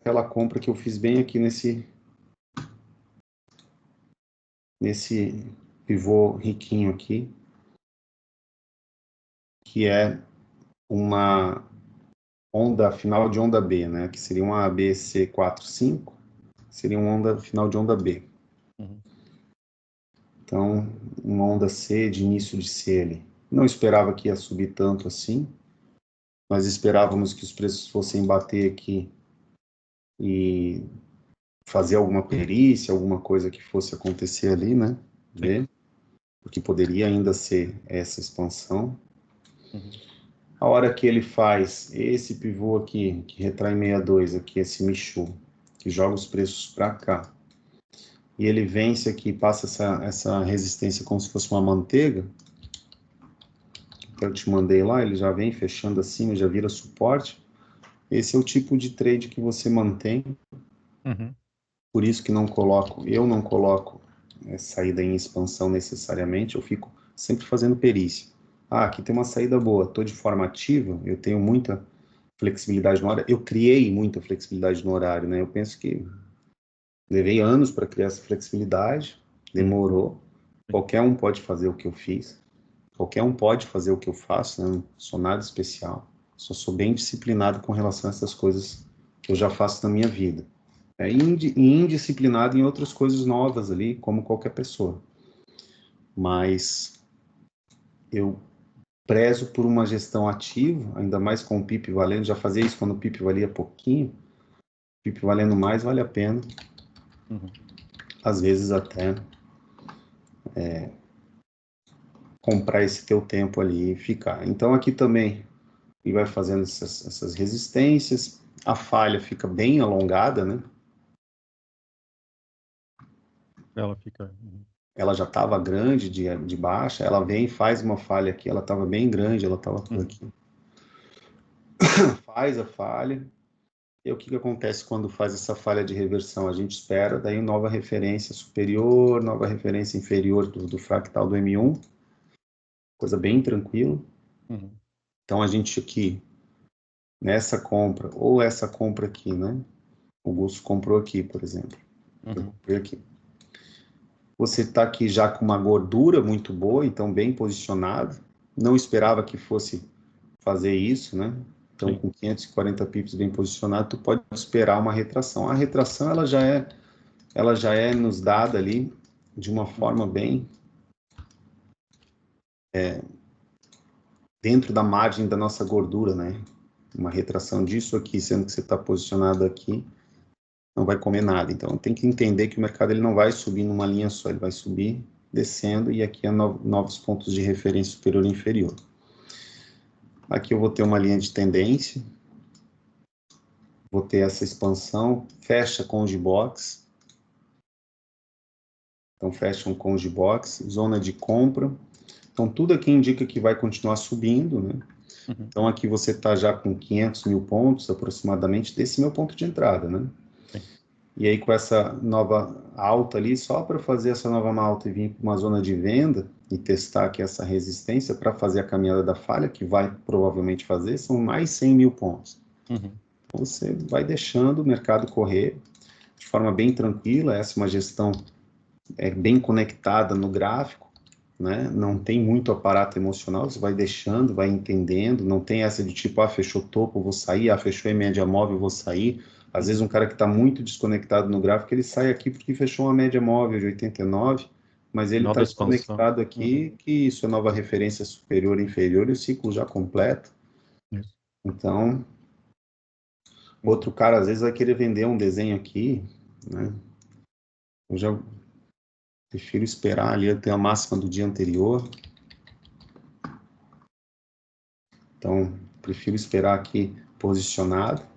aquela compra que eu fiz bem aqui nesse pivô riquinho aqui, que é uma onda final de onda B, né? Que seria uma ABC45, seria uma onda final de onda B. Então, uma onda C, de início de C ali. Não esperava que ia subir tanto assim, mas esperávamos que os preços fossem bater aqui e fazer alguma perícia, alguma coisa que fosse acontecer ali, né? Ver, porque poderia ainda ser essa expansão. A hora que ele faz esse pivô aqui, que retrai 62 aqui, esse Michu, que joga os preços para cá, e ele vence aqui, passa essa resistência como se fosse uma manteiga, que eu te mandei lá, ele já vem fechando assim, já vira suporte. Esse é o tipo de trade que você mantém. Por isso que eu não coloco saída em expansão necessariamente, eu fico sempre fazendo perícia. Ah, aqui tem uma saída boa, estou de forma ativa, eu tenho muita flexibilidade no horário, eu criei muita flexibilidade no horário, né? Eu penso que levei anos para criar essa flexibilidade, demorou. Qualquer um pode fazer o que eu fiz, qualquer um pode fazer o que eu faço, né? Não sou nada especial, só sou bem disciplinado com relação a essas coisas que eu já faço na minha vida. Indisciplinado em outras coisas novas ali, como qualquer pessoa. Mas eu prezo por uma gestão ativa, ainda mais com o PIP valendo, já fazia isso quando o PIP valia pouquinho, o PIP valendo mais vale a pena, às vezes até comprar esse teu tempo ali e ficar. Então aqui também ele vai fazendo essas resistências, a falha fica bem alongada, né? Ela fica... Ela já estava grande de baixa, ela vem e faz uma falha aqui, ela estava bem grande, ela estava por aqui. Faz a falha, e o que acontece quando faz essa falha de reversão? A gente espera, daí nova referência superior, nova referência inferior do fractal do M1, coisa bem tranquila. Então a gente aqui, nessa compra, ou essa compra aqui, né? O Gusto comprou aqui, por exemplo. Eu comprei aqui. Você está aqui já com uma gordura muito boa, então bem posicionado. Não esperava que fosse fazer isso, né? Então, com 540 pips bem posicionado, tu pode esperar uma retração. A retração, ela já é nos dada ali de uma forma bem dentro da margem da nossa gordura, né? Uma retração disso aqui, sendo que você está posicionado aqui, não vai comer nada. Então, tem que entender que o mercado ele não vai subir numa linha só, ele vai subir descendo, e aqui é novos pontos de referência superior e inferior. Aqui eu vou ter uma linha de tendência, vou ter essa expansão, fecha com o G-Box. Então, fecha um Conge Box, zona de compra. Então, tudo aqui indica que vai continuar subindo, né? Então, aqui você está já com 500 mil pontos, aproximadamente, desse meu ponto de entrada, né? E aí, com essa nova alta ali, só para fazer essa nova alta e vir para uma zona de venda e testar aqui essa resistência para fazer a caminhada da falha, que vai provavelmente fazer, são mais 100 mil pontos. Então, você vai deixando o mercado correr de forma bem tranquila. Essa é uma gestão bem conectada no gráfico, né? Não tem muito aparato emocional, você vai deixando, vai entendendo, não tem essa de tipo, fechou topo, vou sair, fechou em média móvel, vou sair. Às vezes um cara que está muito desconectado no gráfico, ele sai aqui porque fechou uma média móvel de 89, mas ele está desconectado aqui, que isso é nova referência superior e inferior, e o ciclo já completo. Então, outro cara às vezes vai querer vender um desenho aqui, né? Eu já prefiro esperar ali até a máxima do dia anterior. Então, prefiro esperar aqui posicionado.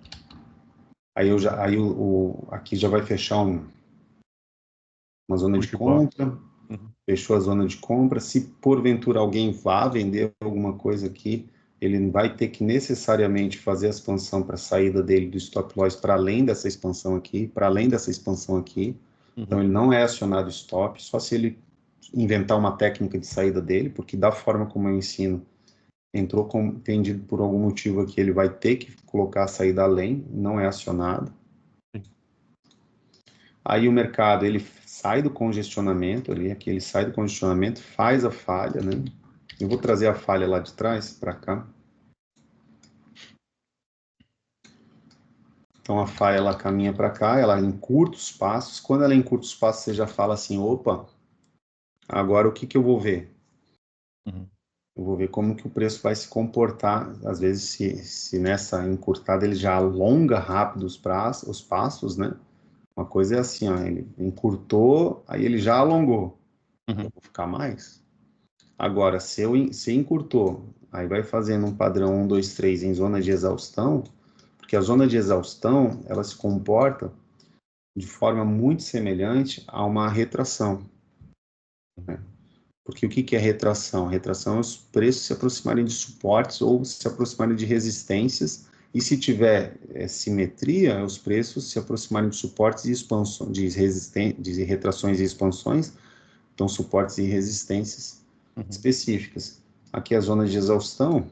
Aí aqui já vai fechar uma zona de compra. Fechou a zona de compra. Se porventura alguém vá vender alguma coisa aqui, ele vai ter que necessariamente fazer a expansão para a saída dele do stop loss para além dessa expansão aqui, para além dessa expansão aqui. Então, ele não é acionado stop, só se ele inventar uma técnica de saída dele, porque da forma como eu ensino, entrou entendido por algum motivo aqui, ele vai ter que colocar a saída além, não é acionado. Aí o mercado, ele sai do congestionamento ali, aqui ele sai do congestionamento, faz a falha, né? Eu vou trazer a falha lá de trás para cá. Então a falha, ela caminha para cá, ela encurta os passos. Quando ela encurta os passos, você já fala assim, opa, agora o que que eu vou ver? Uhum. Eu vou ver como que o preço vai se comportar. Às vezes, se nessa encurtada ele já alonga rápido os passos, né? Uma coisa é assim, ó, ele encurtou, aí ele já alongou. Aí eu Uhum. vou ficar mais. Agora, se encurtou, aí vai fazendo um padrão 1, 2, 3 em zona de exaustão, porque a zona de exaustão, ela se comporta de forma muito semelhante a uma retração. Né? Porque o que que é retração? Retração é os preços se aproximarem de suportes ou se aproximarem de resistências, e se tiver simetria, os preços se aproximarem de suportes e expansões, de retrações e expansões, então suportes e resistências Uhum. específicas. Aqui a zona de exaustão,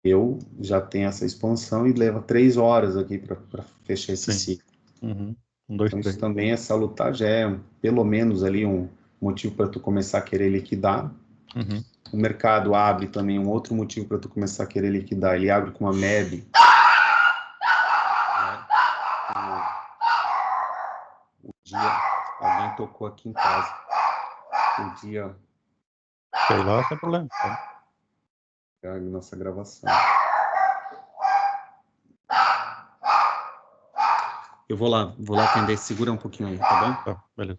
eu já tenho essa expansão e leva 3 horas aqui para fechar esse Sim. ciclo. Uhum. 1, 2, Então, isso 3. também é salutar, já é pelo menos ali um motivo para tu começar a querer liquidar. Uhum. O mercado abre também um outro motivo para tu começar a querer liquidar. Ele abre com uma MEB. O dia, alguém tocou aqui em casa. O dia, Sei lá, sem problema. a nossa gravação. Eu vou lá atender. Segura um pouquinho aí, tá bom? Tá, beleza.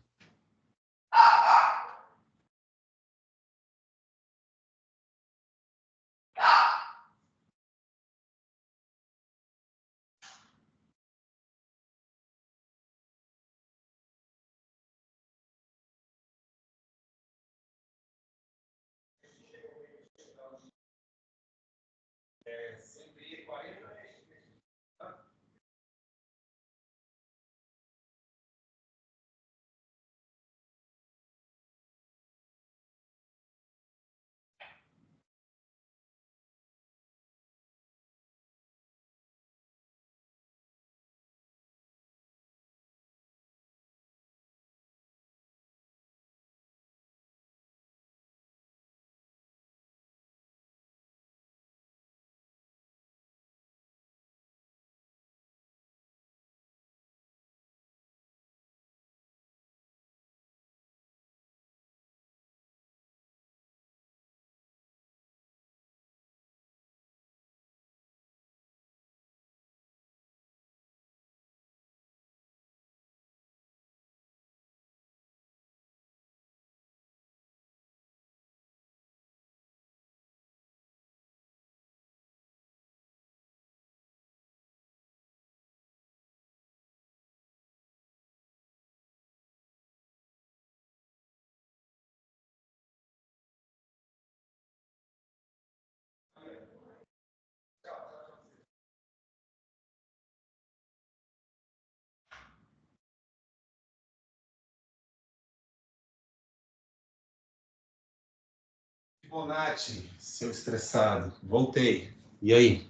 Bonatti, seu estressado. Voltei. E aí?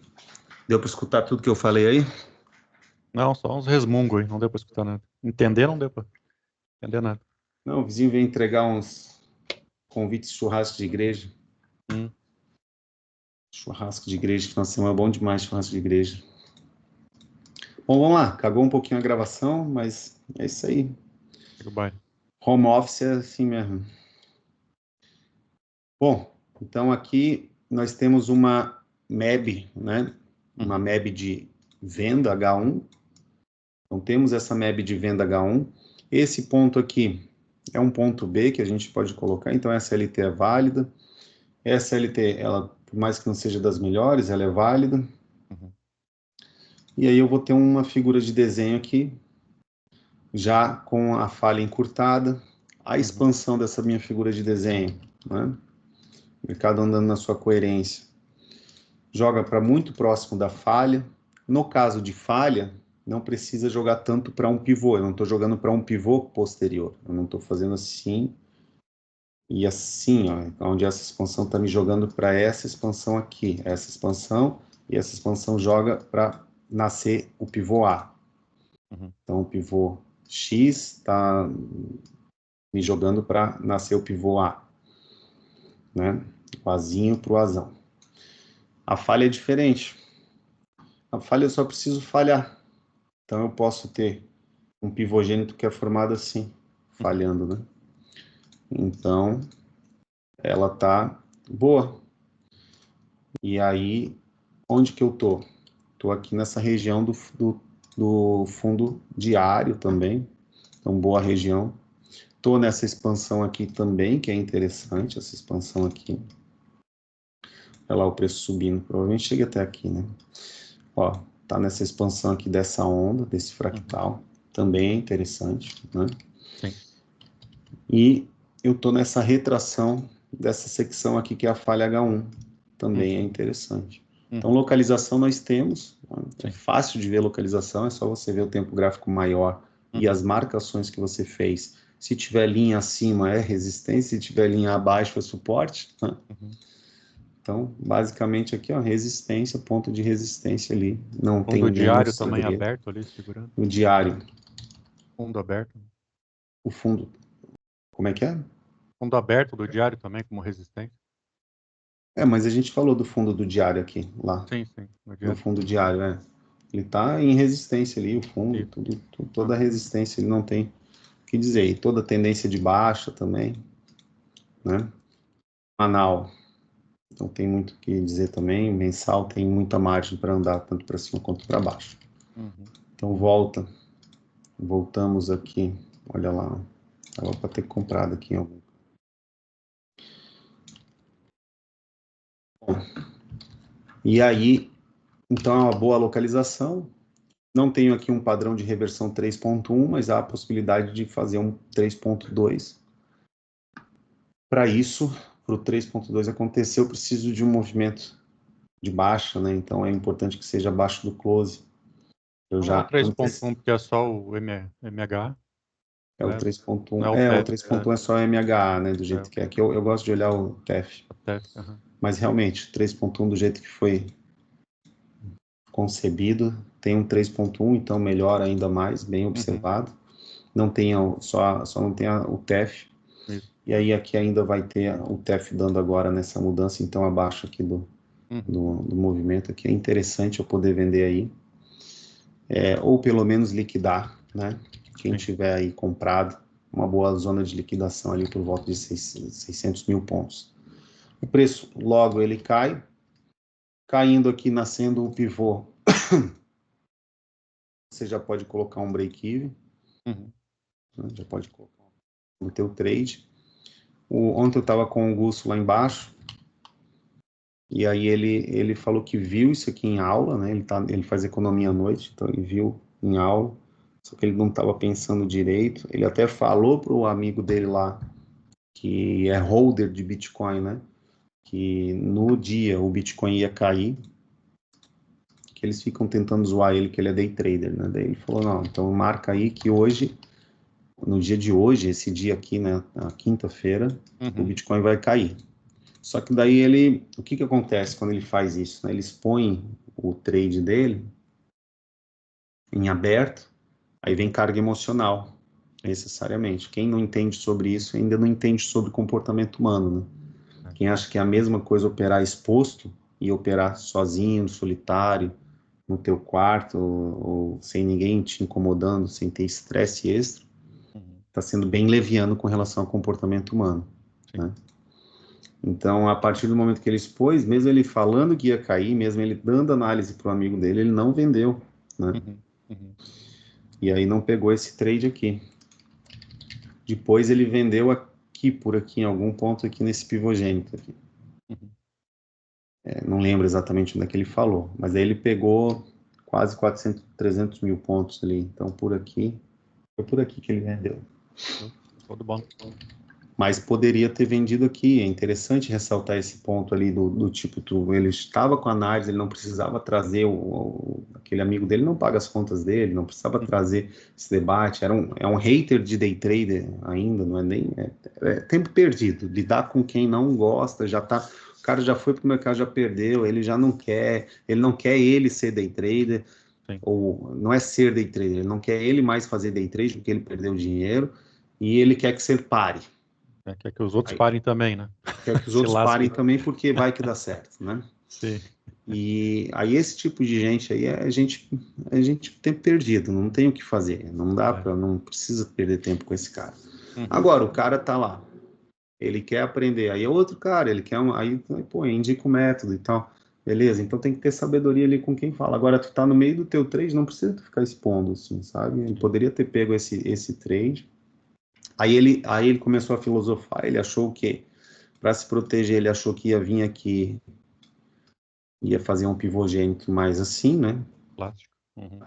Deu para escutar tudo que eu falei aí? Não, só uns resmungos aí, não deu pra escutar nada. Entender não deu pra entender nada. Não, o vizinho veio entregar uns convites de churrasco de igreja. Hum. Churrasco de igreja, que nossa, é bom demais churrasco de igreja. Bom, vamos lá. Cagou um pouquinho a gravação, mas é isso aí. Segue o baile. Home office é assim mesmo. Bom, então aqui nós temos uma MEB, né? Uma Uhum. MEB de venda H1. Então temos essa MEB de venda H1. Esse ponto aqui é um ponto B que a gente pode colocar, então essa LT é válida. Essa LT, ela, por mais que não seja das melhores, ela é válida. Uhum. E aí eu vou ter uma figura de desenho aqui, já com a falha encurtada, a Uhum. expansão dessa minha figura de desenho, né? O mercado andando na sua coerência. Joga para muito próximo da falha. No caso de falha, não precisa jogar tanto para um pivô. Eu não estou jogando para um pivô posterior. Eu não estou fazendo assim e assim, ó, onde essa expansão está me jogando para essa expansão aqui. Essa expansão e essa expansão joga para nascer o pivô A. Uhum. Então, o pivô X está me jogando para nascer o pivô A, né? O Azinho para o Azão. A falha é diferente. A falha eu só preciso falhar. Então eu posso ter um pivogênito que é formado assim, falhando, né? Então ela tá boa. E aí, onde que eu tô? Tô aqui nessa região do fundo diário também. Então, boa região. Tô nessa expansão aqui também, que é interessante, essa expansão aqui. Olha lá o preço subindo, provavelmente chega até aqui, né? Ó, tá nessa expansão aqui dessa onda, desse fractal, também é interessante, né? Sim. E eu tô nessa retração dessa secção aqui, que é a falha H1, também é interessante. Então, localização nós temos, é fácil de ver localização, é só você ver o tempo gráfico maior e as marcações que você fez. Se tiver linha acima é resistência, se tiver linha abaixo é suporte, né? Então, basicamente aqui, ó, resistência, ponto de resistência ali. Não tem Fundo nenhum diário também segredo. aberto ali, segurando. O diário, Fundo aberto. o fundo, como é que é? Fundo aberto do diário também como resistência. É, mas a gente falou do fundo do diário aqui, lá. Sim, sim. No No diário. fundo diário, é. Ele tá em resistência ali, o fundo, Isso. toda a resistência, ele não tem o que dizer. E toda a tendência de baixa também, né? Anal, não tem muito o que dizer também. Mensal tem muita margem para andar, tanto para cima quanto para baixo. Então voltamos aqui, olha lá, estava para ter comprado aqui em algum. Bom, e aí, então é uma boa localização. Não tenho aqui um padrão de reversão 3.1, mas há a possibilidade de fazer um 3.2. Para isso, para o 3.2 acontecer, eu preciso de um movimento de baixa, né? Então é importante que seja abaixo do close. Eu Não é o já 3.1 porque é só o MH, é o né? Não 3.1. é o O TEF, 3.1 é só MHA, né? Do jeito que é. Que eu gosto de olhar o TEF. o TEF. Aham. Mas realmente, 3.1 do jeito que foi concebido, tem um 3.1, então melhora ainda mais, bem observado. Não tem só não tem o TEF. Isso. E aí aqui ainda vai ter o TEF dando agora nessa mudança, então abaixo aqui do movimento aqui. É interessante eu poder vender aí. Ou pelo menos liquidar, né? Quem tiver aí comprado, uma boa zona de liquidação ali por volta de 600 mil pontos. O preço logo ele cai, caindo aqui, nascendo o pivô. Você já pode colocar um break-even, né? Já pode colocar no teu trade. Ontem eu estava com o Gusso lá embaixo, e aí ele falou que viu isso aqui em aula, né? Ele faz economia à noite, então ele viu em aula, só que ele não estava pensando direito. Ele até falou para o amigo dele lá, que é holder de Bitcoin, né? Que no dia o Bitcoin ia cair, que eles ficam tentando zoar ele, que ele é day trader, né? Daí ele falou, não, então marca aí que hoje, no dia de hoje, esse dia aqui, né, na quinta-feira, o Bitcoin vai cair. Só que daí o que acontece quando ele faz isso, né? Ele expõe o trade dele em aberto, aí vem carga emocional, necessariamente. Quem não entende sobre isso ainda não entende sobre comportamento humano, né? Quem acha que é a mesma coisa operar exposto e operar sozinho, solitário, no teu quarto, ou sem ninguém te incomodando, sem ter estresse extra, está sendo bem leviano com relação ao comportamento humano, né? Então, a partir do momento que ele expôs, mesmo ele falando que ia cair, mesmo ele dando análise para o amigo dele, ele não vendeu, né? E aí não pegou esse trade aqui. Depois ele vendeu aqui, por aqui, em algum ponto aqui nesse pivogênito aqui. Não lembro exatamente onde é que ele falou, mas aí ele pegou quase 400, 300 mil pontos ali. Então, foi por aqui que ele vendeu. Todo bom. Mas poderia ter vendido aqui. É interessante ressaltar esse ponto ali do tipo, ele estava com a análise, ele não precisava trazer aquele amigo dele, não paga as contas dele, não precisava trazer esse debate. É um hater de day trader ainda, não é nem... É tempo perdido. Lidar com quem não gosta, o cara já foi pro mercado, já perdeu, ele já não quer, ele não quer ele ser day trader. Sim. Ou não é ser day trader, ele não quer ele mais fazer day trade porque ele perdeu dinheiro e ele quer que você pare. Quer que os outros Aí, parem também, né? quer que os Se outros parem lasquem. também porque vai que dá certo, né? Sim. E aí esse tipo de gente aí a gente tem perdido, não tem o que fazer, não dá para, não precisa perder tempo com esse cara. Agora o cara tá lá, ele quer aprender, aí é outro cara, ele quer aí pô, indica o método e tal, beleza? Então tem que ter sabedoria ali com quem fala. Agora tu tá no meio do teu trade, não precisa tu ficar expondo assim, sabe? Ele poderia ter pego esse trade. Aí ele começou a filosofar, ele achou que para se proteger, ele achou que ia vir aqui, ia fazer um pivogênito mais assim, né? Plástico.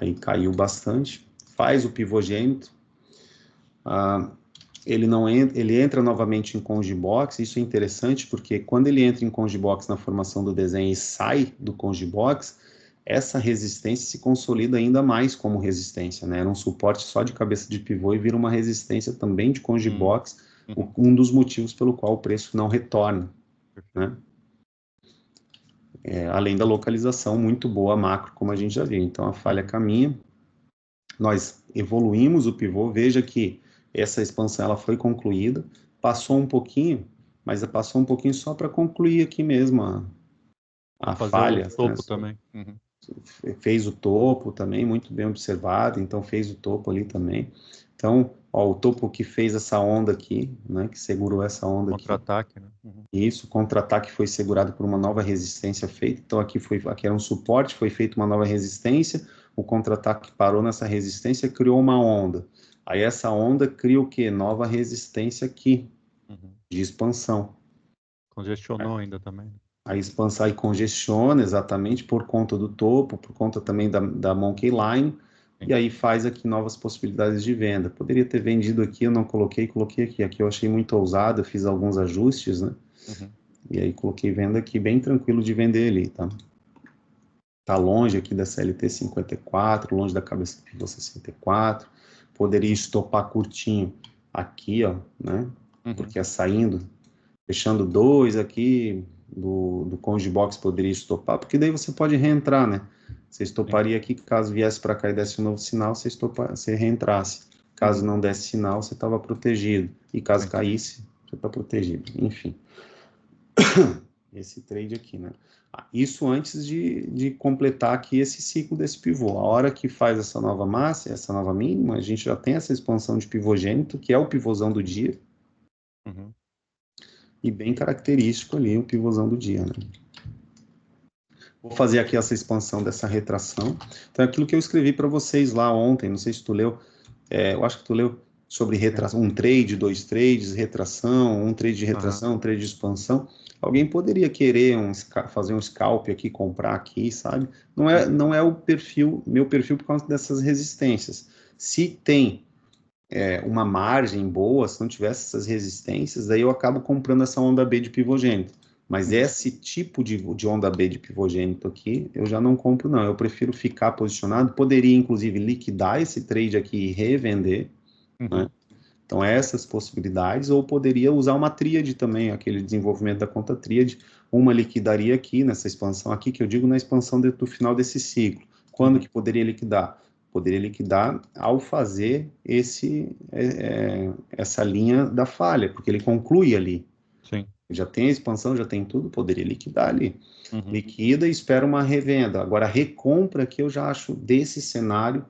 Aí caiu bastante. Faz o pivogênito. Ele não entra, ele entra novamente em Conge Box. Isso é interessante porque quando ele entra em Conge Box na formação do desenho e sai do Conge Box, essa resistência se consolida ainda mais como resistência, né? Era um suporte só de cabeça de pivô e vira uma resistência também de Conge Box, um dos motivos pelo qual o preço não retorna, né? Além da localização muito boa macro, como a gente já viu. Então a falha caminha. Nós evoluímos o pivô, veja que essa expansão ela foi concluída, passou um pouquinho, mas passou um pouquinho só para concluir aqui mesmo a Fazer o falha, né? topo também. Fez o topo também, muito bem observado, então fez o topo ali também. Então, ó, o topo que fez essa onda aqui, né, que segurou essa onda aqui. Contra-ataque, né? Isso, o contra-ataque foi segurado por uma nova resistência feita. Então aqui era um suporte, foi feita uma nova resistência, o contra-ataque parou nessa resistência, criou uma onda. Aí essa onda cria o quê? Nova resistência aqui, de expansão. Congestionou ainda também. A expansão aí congestiona exatamente por conta do topo, por conta também da Monkey Line, e aí faz aqui novas possibilidades de venda. Poderia ter vendido aqui, eu não coloquei aqui. Aqui eu achei muito ousado, eu fiz alguns ajustes, né? E aí coloquei venda aqui, bem tranquilo de vender ali, tá? Tá longe aqui da CLT 54, longe da cabeça do pivô 64. Poderia estopar curtinho aqui, ó, né? Porque é saindo, fechando 2 aqui do Conge Box poderia estopar, porque daí você pode reentrar, né? Você estoparia aqui, caso viesse para cá e desse um novo sinal, você reentrasse. Caso não desse sinal, você estava protegido. E caso caísse, você está protegido. Enfim. Esse trade aqui, né? Isso antes de completar aqui esse ciclo desse pivô. A hora que faz essa nova massa, essa nova mínima, a gente já tem essa expansão de pivogênito, que é o pivôzão do dia. E bem característico ali o pivôzão do dia, né? Vou fazer aqui essa expansão dessa retração. Então, aquilo que eu escrevi para vocês lá ontem, não sei se tu leu, eu acho que tu leu sobre retração, um trade, 2 trades, retração, um trade de retração, um trade de expansão. Alguém poderia querer fazer um scalp aqui, comprar aqui, sabe? Não é o perfil, meu perfil por causa dessas resistências. Se tem uma margem boa, se não tivesse essas resistências, daí eu acabo comprando essa onda B de pivogênito. Mas esse tipo de onda B de pivogênito aqui, eu já não compro, não. Eu prefiro ficar posicionado. Poderia, inclusive, liquidar esse trade aqui e revender, né? Então, essas possibilidades, ou poderia usar uma tríade também, aquele desenvolvimento da conta tríade. Uma liquidaria aqui, nessa expansão aqui, que eu digo na expansão do final desse ciclo. Quando que poderia liquidar? Poderia liquidar ao fazer essa linha da falha, porque ele conclui ali. Sim. Já tem a expansão, já tem tudo, poderia liquidar ali. Liquida e espera uma revenda. Agora, a recompra que eu já acho, desse cenário,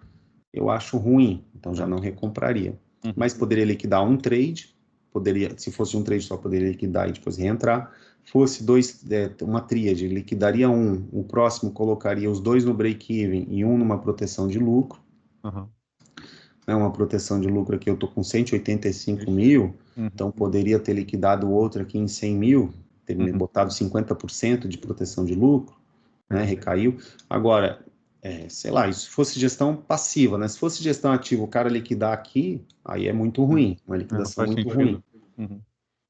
eu acho ruim, então já não recompraria. Mas poderia liquidar um trade, se fosse um trade só, poderia liquidar e depois reentrar. Fosse uma tríade, liquidaria um, o próximo colocaria os dois no break-even e um numa proteção de lucro. Uma proteção de lucro aqui, eu estou com 185 mil, então poderia ter liquidado o outro aqui em 100 mil, ter botado 50% de proteção de lucro, né, recaiu. Agora, sei lá, isso se fosse gestão passiva, né? Se fosse gestão ativa, o cara liquidar aqui, aí é muito ruim, uma liquidação muito ruim.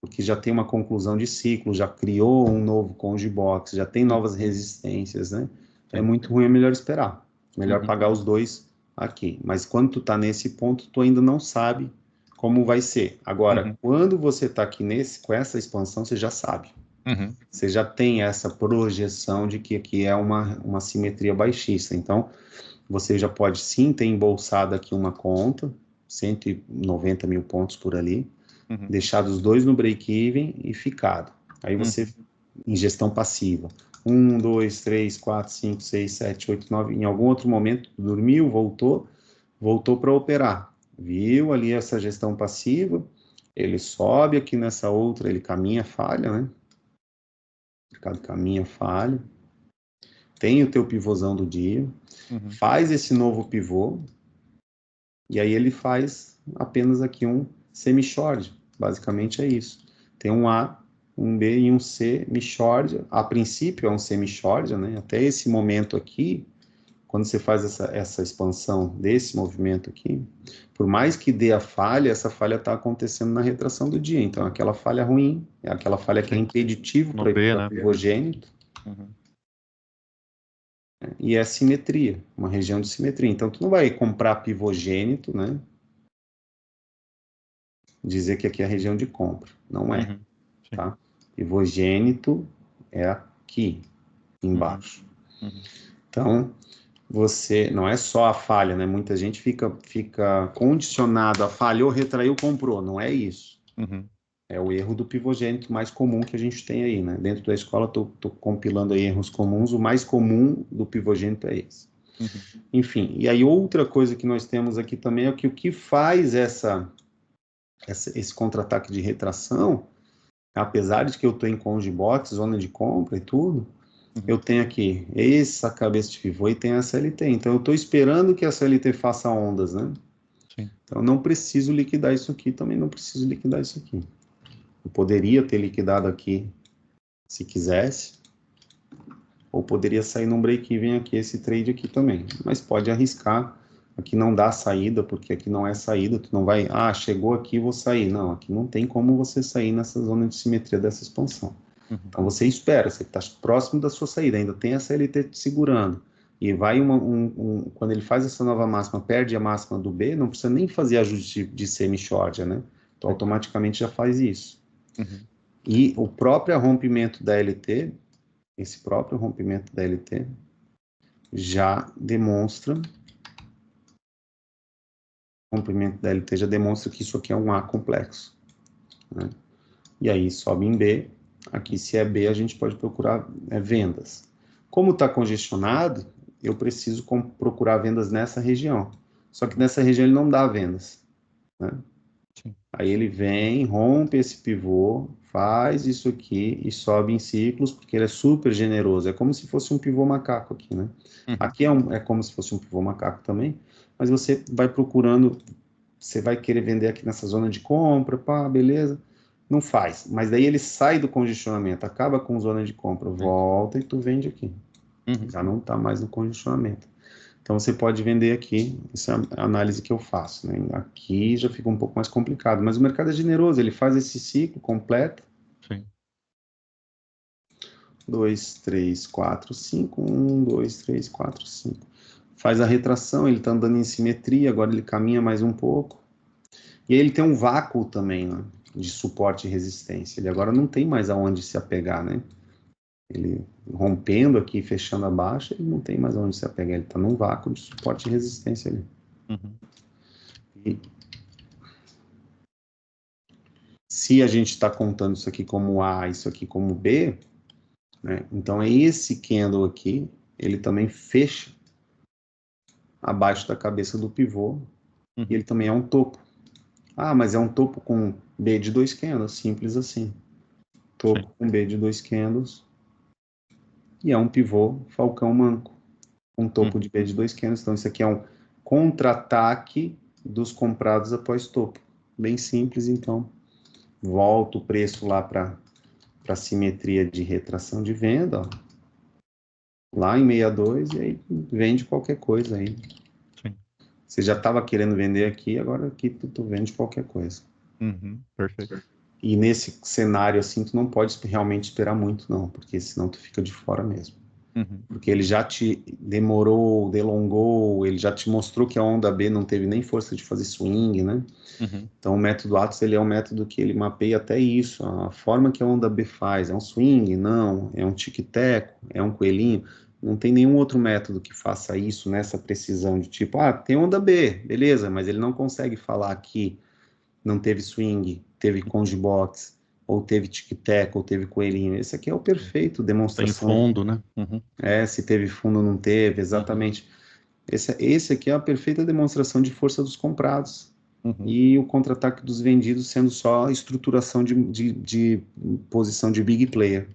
Porque já tem uma conclusão de ciclo, já criou um novo Conge Box, já tem novas resistências, né? É muito ruim, é melhor esperar. Melhor pagar os dois aqui. Mas quando tu tá nesse ponto, tu ainda não sabe como vai ser. Agora, quando você tá aqui com essa expansão, você já sabe. Você já tem essa projeção de que aqui é uma simetria baixista. Então, você já pode sim ter embolsado aqui uma conta, 190 mil pontos por ali, deixado os dois no break-even e ficado. Aí você, em gestão passiva, 1, 2, 3, 4, 5, 6, 7, 8, 9, em algum outro momento, dormiu, voltou para operar. Viu ali essa gestão passiva, ele sobe aqui nessa outra, ele caminha falha, né? O mercado caminha falha. Tem o teu pivôzão do dia, faz esse novo pivô, e aí ele faz apenas aqui um semi-short, basicamente é isso. Tem um A, um B e um C mid-short, a princípio é um semi-short, né? Até esse momento aqui, quando você faz essa expansão desse movimento aqui, por mais que dê a falha, essa falha está acontecendo na retração do dia, então aquela falha ruim, é aquela falha que é impeditivo para o pivogênito, e é simetria, uma região de simetria. Então, tu não vai comprar pivogênito, né? Dizer que aqui é a região de compra. Não é. Tá? Pivogênito é aqui, embaixo. Então, você... Não é só a falha, né? Muita gente fica condicionado a falhou, retraiu, comprou. Não é isso. É o erro do pivogênito mais comum que a gente tem aí, né? Dentro da escola, tô compilando aí erros comuns. O mais comum do pivogênito é esse. Enfim, e aí outra coisa que nós temos aqui também é que o que faz esse contra-ataque de retração, apesar de que eu estou em Conjibot, zona de compra e tudo, eu tenho aqui essa cabeça de pivô e tem a SLT. Então eu estou esperando que a SLT faça ondas, né? Sim. Então eu não preciso liquidar isso aqui, também não preciso liquidar isso aqui. Eu poderia ter liquidado aqui se quisesse, ou poderia sair num break-even aqui, esse trade aqui também, mas pode arriscar. Aqui não dá saída, porque aqui não é saída, tu não vai, chegou aqui, vou sair. Não, aqui não tem como você sair nessa zona de simetria dessa expansão. Então você espera, você está próximo da sua saída, ainda tem essa LT te segurando, e vai quando ele faz essa nova máxima, perde a máxima do B, não precisa nem fazer ajuste de semi-short, né? Então automaticamente já faz isso. E o próprio rompimento da LT, esse próprio rompimento da LT já demonstra, que isso aqui é um A complexo, né? E aí sobe em B, aqui se é B a gente pode procurar vendas. Como está congestionado, eu preciso procurar vendas nessa região, só que nessa região ele não dá vendas, né? Aí ele vem, rompe esse pivô, faz isso aqui e sobe em ciclos, porque ele é super generoso. É como se fosse um pivô macaco aqui, né? Aqui é como se fosse um pivô macaco também, mas você vai procurando, você vai querer vender aqui nessa zona de compra, pá, beleza? Não faz. Mas daí ele sai do congestionamento, acaba com zona de compra, volta e tu vende aqui. Já não está mais no congestionamento. Então você pode vender aqui, essa é a análise que eu faço, né? Aqui já fica um pouco mais complicado, mas o mercado é generoso, ele faz esse ciclo completo. 2, 3, 4, 5, 1, 2, 3, 4, 5. Faz a retração, ele está andando em simetria, agora ele caminha mais um pouco. E aí ele tem um vácuo também, né, de suporte e resistência. Ele agora não tem mais aonde se apegar, né? Ele rompendo aqui, fechando a baixa, ele não tem mais aonde se apegar. Ele está num vácuo de suporte e resistência ali. E se a gente está contando isso aqui como A, isso aqui como B, né? Então esse candle aqui, ele também fecha abaixo da cabeça do pivô, e ele também é um topo. Mas é um topo com B de 2 candles, simples assim. Topo com B de 2 candles, e é um pivô falcão manco, com topo de B de 2 candles. Então isso aqui é um contra-ataque dos comprados após topo. Bem simples, então. Volta o preço lá para a simetria de retração de venda, ó, lá em 62, e aí vende qualquer coisa aí. Você já estava querendo vender aqui, agora aqui tu vende qualquer coisa. Perfeito. E nesse cenário assim, tu não pode realmente esperar muito, não, porque senão tu fica de fora mesmo. Porque ele já te delongou, ele já te mostrou que a onda B não teve nem força de fazer swing, né? Então o método Atos, ele é um método que ele mapeia até isso, a forma que a onda B faz, é um swing? Não. É um tic-teco? É um coelhinho? Não tem nenhum outro método que faça isso nessa precisão de tipo, tem onda B, beleza, mas ele não consegue falar que não teve swing, teve conge box, ou teve tic-tac, ou teve coelhinho. Esse aqui é o perfeito Tem demonstração. fundo, né? Se teve fundo ou não teve, exatamente. Esse aqui é a perfeita demonstração de força dos comprados. E o contra-ataque dos vendidos sendo só a estruturação de posição de big player.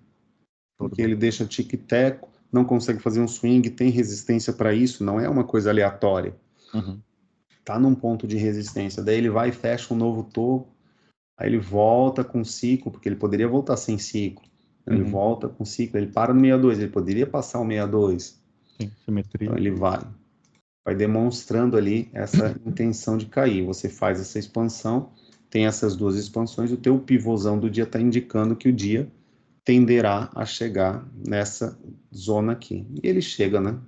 Porque ele deixa tic-tac, não consegue fazer um swing, tem resistência para isso, não é uma coisa aleatória. Tá num ponto de resistência, daí ele vai e fecha um novo topo, aí ele volta com ciclo, porque ele poderia voltar sem ciclo. Ele volta com ciclo, ele para no 62, ele poderia passar o 62. Sim, simetria. Então ele vai demonstrando ali essa intenção de cair. Você faz essa expansão, tem essas duas expansões, o teu pivôzão do dia está indicando que o dia tenderá a chegar nessa zona aqui. E ele chega, né?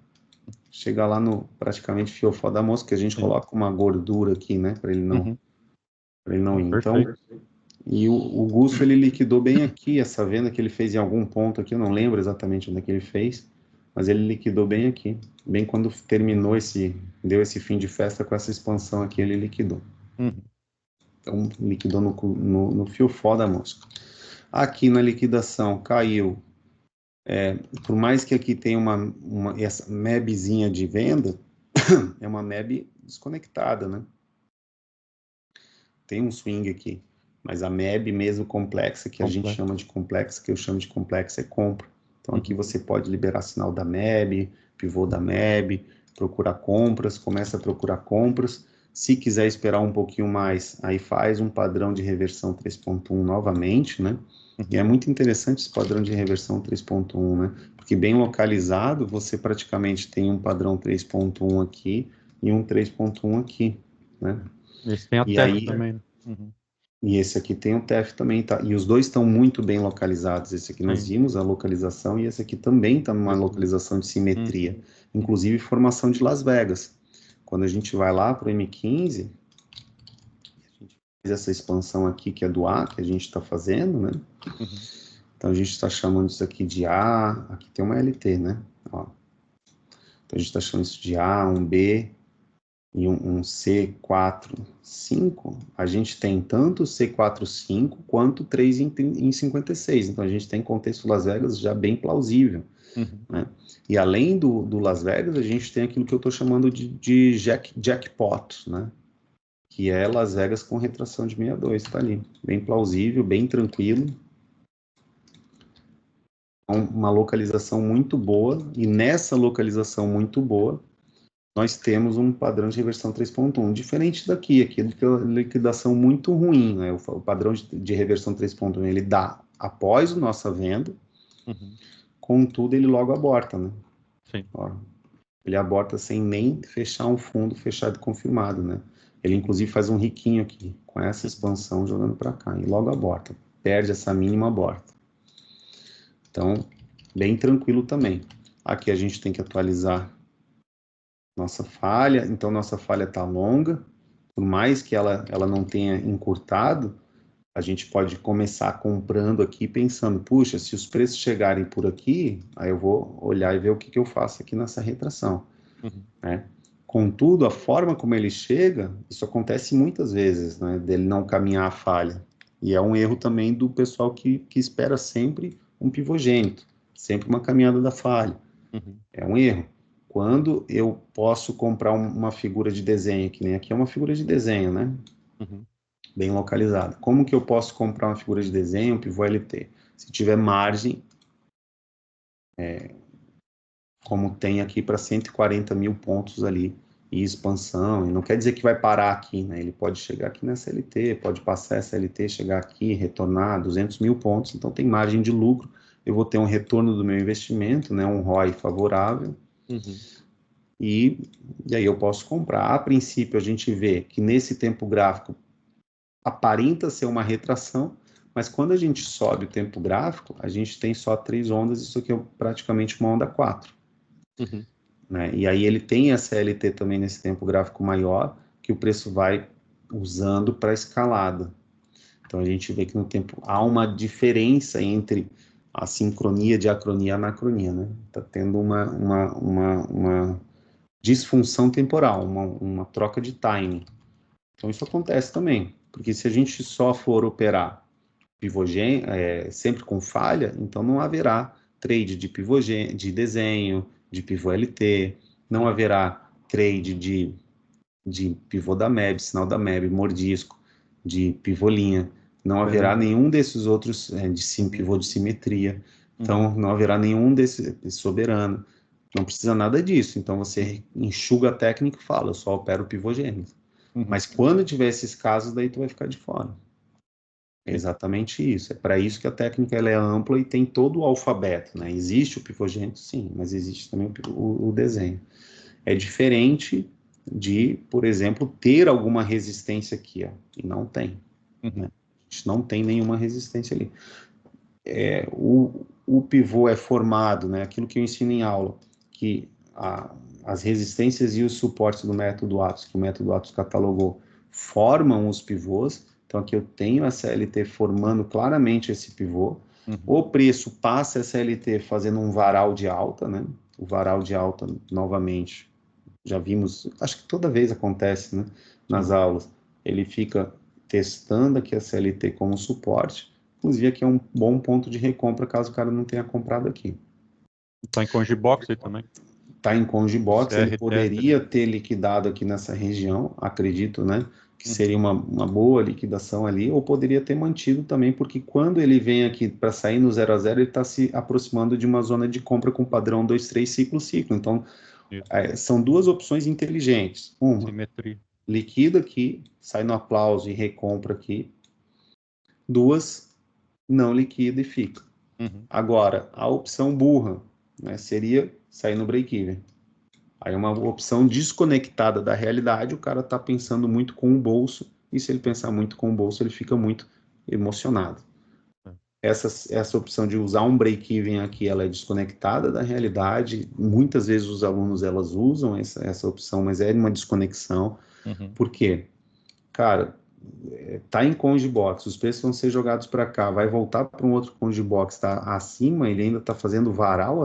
Chega lá no praticamente fiofó da mosca, que a gente coloca uma gordura aqui, né? Para ele não, ir. Então, e o Gusto, ele liquidou bem aqui, essa venda que ele fez em algum ponto aqui, eu não lembro exatamente onde é que ele fez, mas ele liquidou bem aqui. Bem quando terminou deu esse fim de festa com essa expansão aqui, ele liquidou. Então, liquidou no fiofó da mosca. Aqui na liquidação caiu, por mais que aqui tenha essa MEBzinha de venda, é uma MEB desconectada, né? Tem um swing aqui, mas a MEB mesmo complexa, que a gente chama de complexa, que eu chamo de complexa, é compra. Então aqui você pode liberar sinal da MEB, pivô da MEB, procurar compras, começa a procurar compras. Se quiser esperar um pouquinho mais, aí faz um padrão de reversão 3.1 novamente, né? E é muito interessante esse padrão de reversão 3.1, né? Porque bem localizado, você praticamente tem um padrão 3.1 aqui e um 3.1 aqui, né? Esse tem a TEF também, né? E esse aqui tem o TEF também, tá? E os dois estão muito bem localizados. Esse aqui nós vimos a localização e esse aqui também está numa localização de simetria. Inclusive formação de Las Vegas. Quando a gente vai lá para o M15, a gente faz essa expansão aqui que é do A, que a gente está fazendo, né? Então a gente está chamando isso aqui de A, aqui tem uma LT, né? Ó. Então a gente está chamando isso de A, um B e um C4,5. A gente tem tanto C4,5 quanto 3 em 56. Então a gente tem contexto Las Vegas já bem plausível. Né? E além do Las Vegas, a gente tem aquilo que eu estou chamando de jackpot, né? Que é Las Vegas com retração de 62, tá ali. Bem plausível, bem tranquilo. Uma localização muito boa, e nessa localização muito boa, nós temos um padrão de reversão 3.1, diferente daqui, aqui é uma liquidação muito ruim, né? O padrão de reversão 3.1, ele dá após a nossa venda, contudo, ele logo aborta, né? Sim. Ó, ele aborta sem nem fechar um fundo fechado e confirmado, né? Ele, inclusive, faz um riquinho aqui, com essa expansão jogando para cá, e logo aborta. Perde essa mínima, aborta. Então, bem tranquilo também. Aqui a gente tem que atualizar nossa falha. Então, nossa falha está longa. Por mais que ela não tenha encurtado, a gente pode começar comprando aqui, pensando, puxa, se os preços chegarem por aqui, aí eu vou olhar e ver o que eu faço aqui nessa retração. Né? Contudo, a forma como ele chega, isso acontece muitas vezes, né? Dele não caminhar a falha. E é um erro também do pessoal que espera sempre um pivogênito, sempre uma caminhada da falha. É um erro. Quando eu posso comprar uma figura de desenho, que nem aqui é uma figura de desenho, né? Bem localizada. Como que eu posso comprar uma figura de desenho, um pivô LT? Se tiver margem, como tem aqui para 140 mil pontos ali, e expansão, e não quer dizer que vai parar aqui, né? Ele pode chegar aqui nessa LT, pode passar essa LT, chegar aqui, retornar 200 mil pontos, então tem margem de lucro, eu vou ter um retorno do meu investimento, né? Um ROI favorável, e aí eu posso comprar. A princípio, a gente vê que nesse tempo gráfico aparenta ser uma retração, mas quando a gente sobe o tempo gráfico, a gente tem só 3 ondas, isso aqui é praticamente uma onda 4. Né? E aí ele tem essa LT também nesse tempo gráfico maior, que o preço vai usando para escalada. Então a gente vê que no tempo há uma diferença entre a sincronia, diacronia, anacronia, né? Está tendo uma disfunção temporal, uma troca de time. Então isso acontece também, porque se a gente só for operar sempre com falha, então não haverá trade de pivô de desenho, de pivô LT, não haverá trade de pivô da MEB, sinal da MEB, mordisco, de pivô linha, não haverá nenhum desses outros pivô de simetria, então não haverá nenhum desse soberano, não precisa nada disso, então você enxuga a técnica e fala, eu só opero pivô gêmeos. Mas quando tiver esses casos, daí tu vai ficar de fora. É exatamente isso. É para isso que a técnica ela é ampla e tem todo o alfabeto, né? Existe o pivogênito, sim, mas existe também o desenho. É diferente de, por exemplo, ter alguma resistência aqui, ó, e não tem. Né? A gente não tem nenhuma resistência ali. O pivô é formado, né? Aquilo que eu ensino em aula, que as resistências e os suportes do método Atos, que o método Atos catalogou, formam os pivôs. Então, aqui eu tenho a CLT formando claramente esse pivô. O preço passa a CLT fazendo um varal de alta, né? O varal de alta, novamente, já vimos, acho que toda vez acontece, né? Nas aulas. Ele fica testando aqui a CLT como suporte. Inclusive, aqui é um bom ponto de recompra, caso o cara não tenha comprado aqui. Está em Congibox aí também. Está em Congibox, ele CRT, poderia ter liquidado aqui nessa região, acredito, né? Que seria uma boa liquidação ali, ou poderia ter mantido também, porque quando ele vem aqui para sair no 0 a 0, ele está se aproximando de uma zona de compra com padrão 2, 3, ciclo. Então, são duas opções inteligentes. Uma, simetria. Liquida aqui, sai no aplauso e recompra aqui. Duas, não liquida e fica. Agora, a opção burra, né, seria sair no break-even. Aí é uma opção desconectada da realidade, o cara está pensando muito com o bolso, e se ele pensar muito com o bolso, ele fica muito emocionado. Essa opção de usar um break-even aqui, ela é desconectada da realidade, muitas vezes os alunos, elas usam essa opção, mas é uma desconexão. Por quê? Cara, tá em Congibox, os preços vão ser jogados para cá, vai voltar para um outro Congibox, tá acima, ele ainda está fazendo varal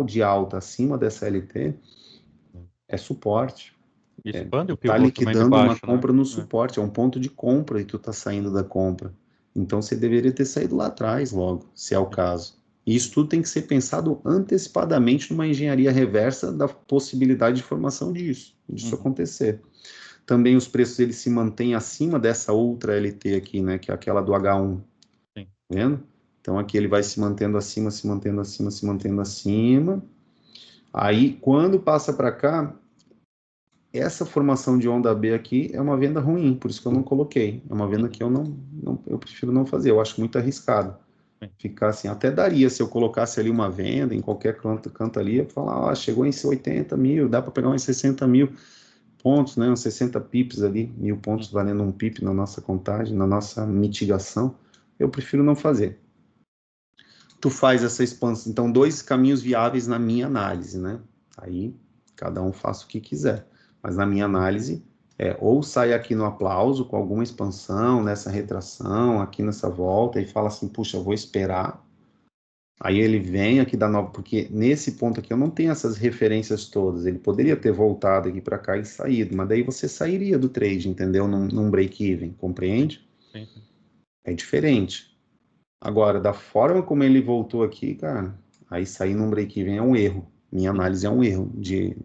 de alta acima dessa LT, é suporte. Expande o Tá pivô também de liquidando uma baixo, né? compra no suporte, é um ponto de compra e tu tá saindo da compra. Então você deveria ter saído lá atrás logo, se é o caso. E isso tudo tem que ser pensado antecipadamente numa engenharia reversa da possibilidade de formação disso acontecer. Também os preços eles se mantêm acima dessa outra LT aqui, né, que é aquela do H1. Sim. Vendo? Então aqui ele vai se mantendo acima, se mantendo acima, se mantendo acima. Aí quando passa para cá, essa formação de onda B aqui é uma venda ruim, por isso que eu não coloquei. É uma venda que eu prefiro não fazer, eu acho muito arriscado. Ficar assim, até daria se eu colocasse ali uma venda em qualquer canto ali, eu falar, chegou em 80 mil, dá para pegar uns 60 mil pontos, né, uns 60 pips ali, 1000 pontos valendo um pip na nossa contagem, na nossa mitigação, eu prefiro não fazer. Tu faz essa expansão, então 2 caminhos viáveis na minha análise, né? Aí cada um faça o que quiser, mas na minha análise ou sai aqui no aplauso com alguma expansão, nessa retração, aqui nessa volta e fala assim, puxa, eu vou esperar. Aí ele vem aqui da nova, porque nesse ponto aqui eu não tenho essas referências todas. Ele poderia ter voltado aqui para cá e saído, mas daí você sairia do trade, entendeu? Num break-even, compreende? Sim. É diferente. Agora, da forma como ele voltou aqui, cara, aí sair num break-even é um erro. Minha análise é um erro de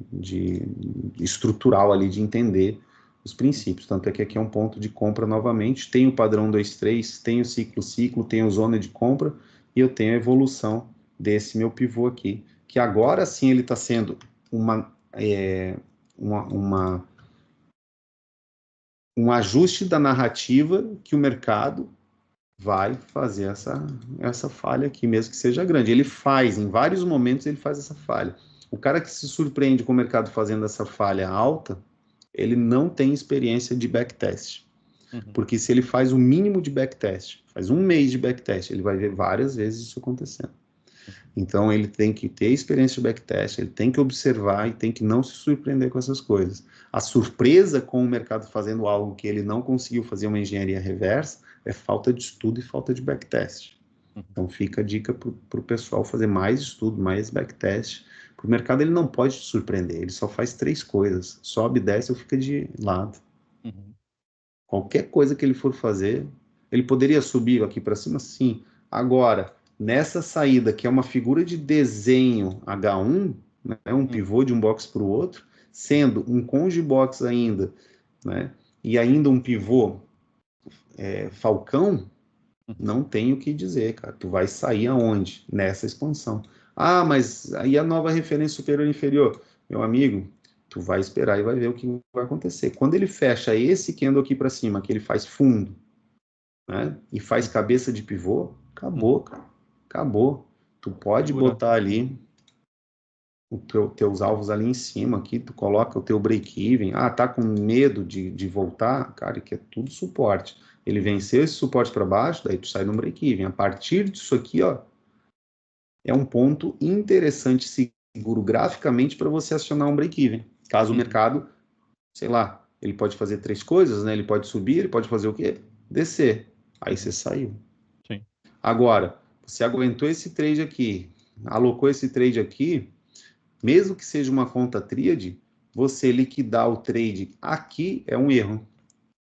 estrutural ali, de entender os princípios. Tanto é que aqui é um ponto de compra novamente. Tem o padrão 2-3, tem o ciclo, tem a zona de compra e eu tenho a evolução desse meu pivô aqui, que agora sim ele está sendo um ajuste da narrativa que o mercado vai fazer essa falha aqui, mesmo que seja grande. Ele faz, em vários momentos, ele faz essa falha. O cara que se surpreende com o mercado fazendo essa falha alta, ele não tem experiência de backtest. Porque se ele faz o mínimo de backtest, faz um mês de backtest, ele vai ver várias vezes isso acontecendo. Então, ele tem que ter experiência de backtest, ele tem que observar e tem que não se surpreender com essas coisas. A surpresa com o mercado fazendo algo que ele não conseguiu fazer uma engenharia reversa é falta de estudo e falta de backtest. Então fica a dica para o pessoal fazer mais estudo, mais backtest. O mercado ele não pode te surpreender, ele só faz 3 coisas: sobe, desce ou fica de lado. Qualquer coisa que ele for fazer, ele poderia subir aqui para cima, sim. Agora, nessa saída, que é uma figura de desenho H1, né, um pivô de um box para o outro, sendo um conge box ainda, né, e ainda um pivô falcão, não tenho o que dizer, cara. Tu vai sair aonde? Nessa expansão. Ah, mas aí a nova referência superior e inferior. Meu amigo, tu vai esperar e vai ver o que vai acontecer. Quando ele fecha esse candle aqui para cima, que ele faz fundo, né? E faz cabeça de pivô, acabou, cara. Acabou. Tu pode botar ali teus alvos ali em cima, aqui, tu coloca o teu break-even. Ah, tá com medo de voltar? Cara, que é tudo suporte. Ele venceu esse suporte para baixo, daí tu sai no break-even. A partir disso aqui, ó, é um ponto interessante, seguro graficamente para você acionar um break-even. Caso o mercado, sei lá, ele pode fazer 3 coisas, né? Ele pode subir, ele pode fazer o quê? Descer. Aí você saiu. Sim. Agora, você aguentou esse trade aqui, alocou esse trade aqui, mesmo que seja uma conta tríade, você liquidar o trade aqui é um erro.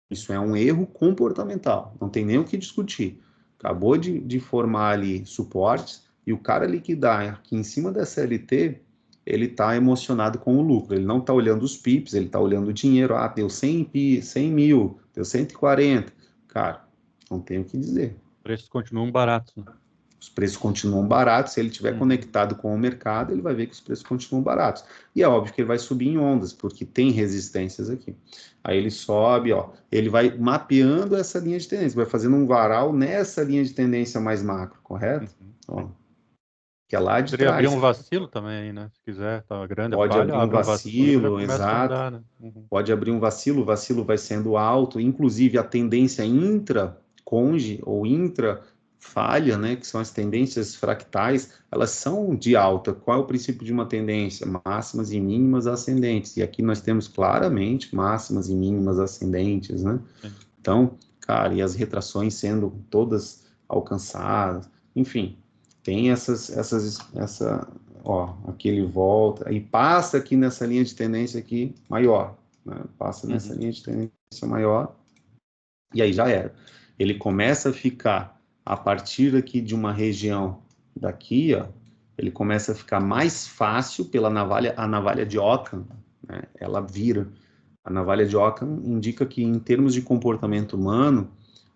Isso é um erro comportamental, não tem nem o que discutir. Acabou de formar ali suportes e o cara liquidar aqui em cima da CLT, ele está emocionado com o lucro, ele não está olhando os pips, ele está olhando o dinheiro. Ah, deu 100 mil, deu 140. Cara, não tem o que dizer. Preços continuam baratos, né? Os preços continuam baratos. Se ele estiver conectado com o mercado, ele vai ver que os preços continuam baratos. E é óbvio que ele vai subir em ondas, porque tem resistências aqui. Aí ele sobe, ó, ele vai mapeando essa linha de tendência, vai fazendo um varal nessa linha de tendência mais macro, correto? Ó, que é lá de Poderia abrir trás. um vacilo também aí, né? Se quiser, tá grande a Pode falha, abrir um abre um vacilo, já vacilo, começa a exato. andar, né? Pode abrir um vacilo, o vacilo vai sendo alto, inclusive a tendência intra-conge ou intra-falha, né, que são as tendências fractais, elas são de alta. Qual é o princípio de uma tendência? Máximas e mínimas ascendentes. E aqui nós temos claramente máximas e mínimas ascendentes, né? Sim. Então, cara, e as retrações sendo todas alcançadas, enfim, tem essa, ó, aqui ele volta e passa aqui nessa linha de tendência aqui maior, né? Passa nessa linha de tendência maior e aí já era. Ele começa a ficar a partir aqui de uma região daqui, ó, ele começa a ficar mais fácil pela navalha, a navalha de Ockham, né? Ela vira. A navalha de Ockham indica que em termos de comportamento humano,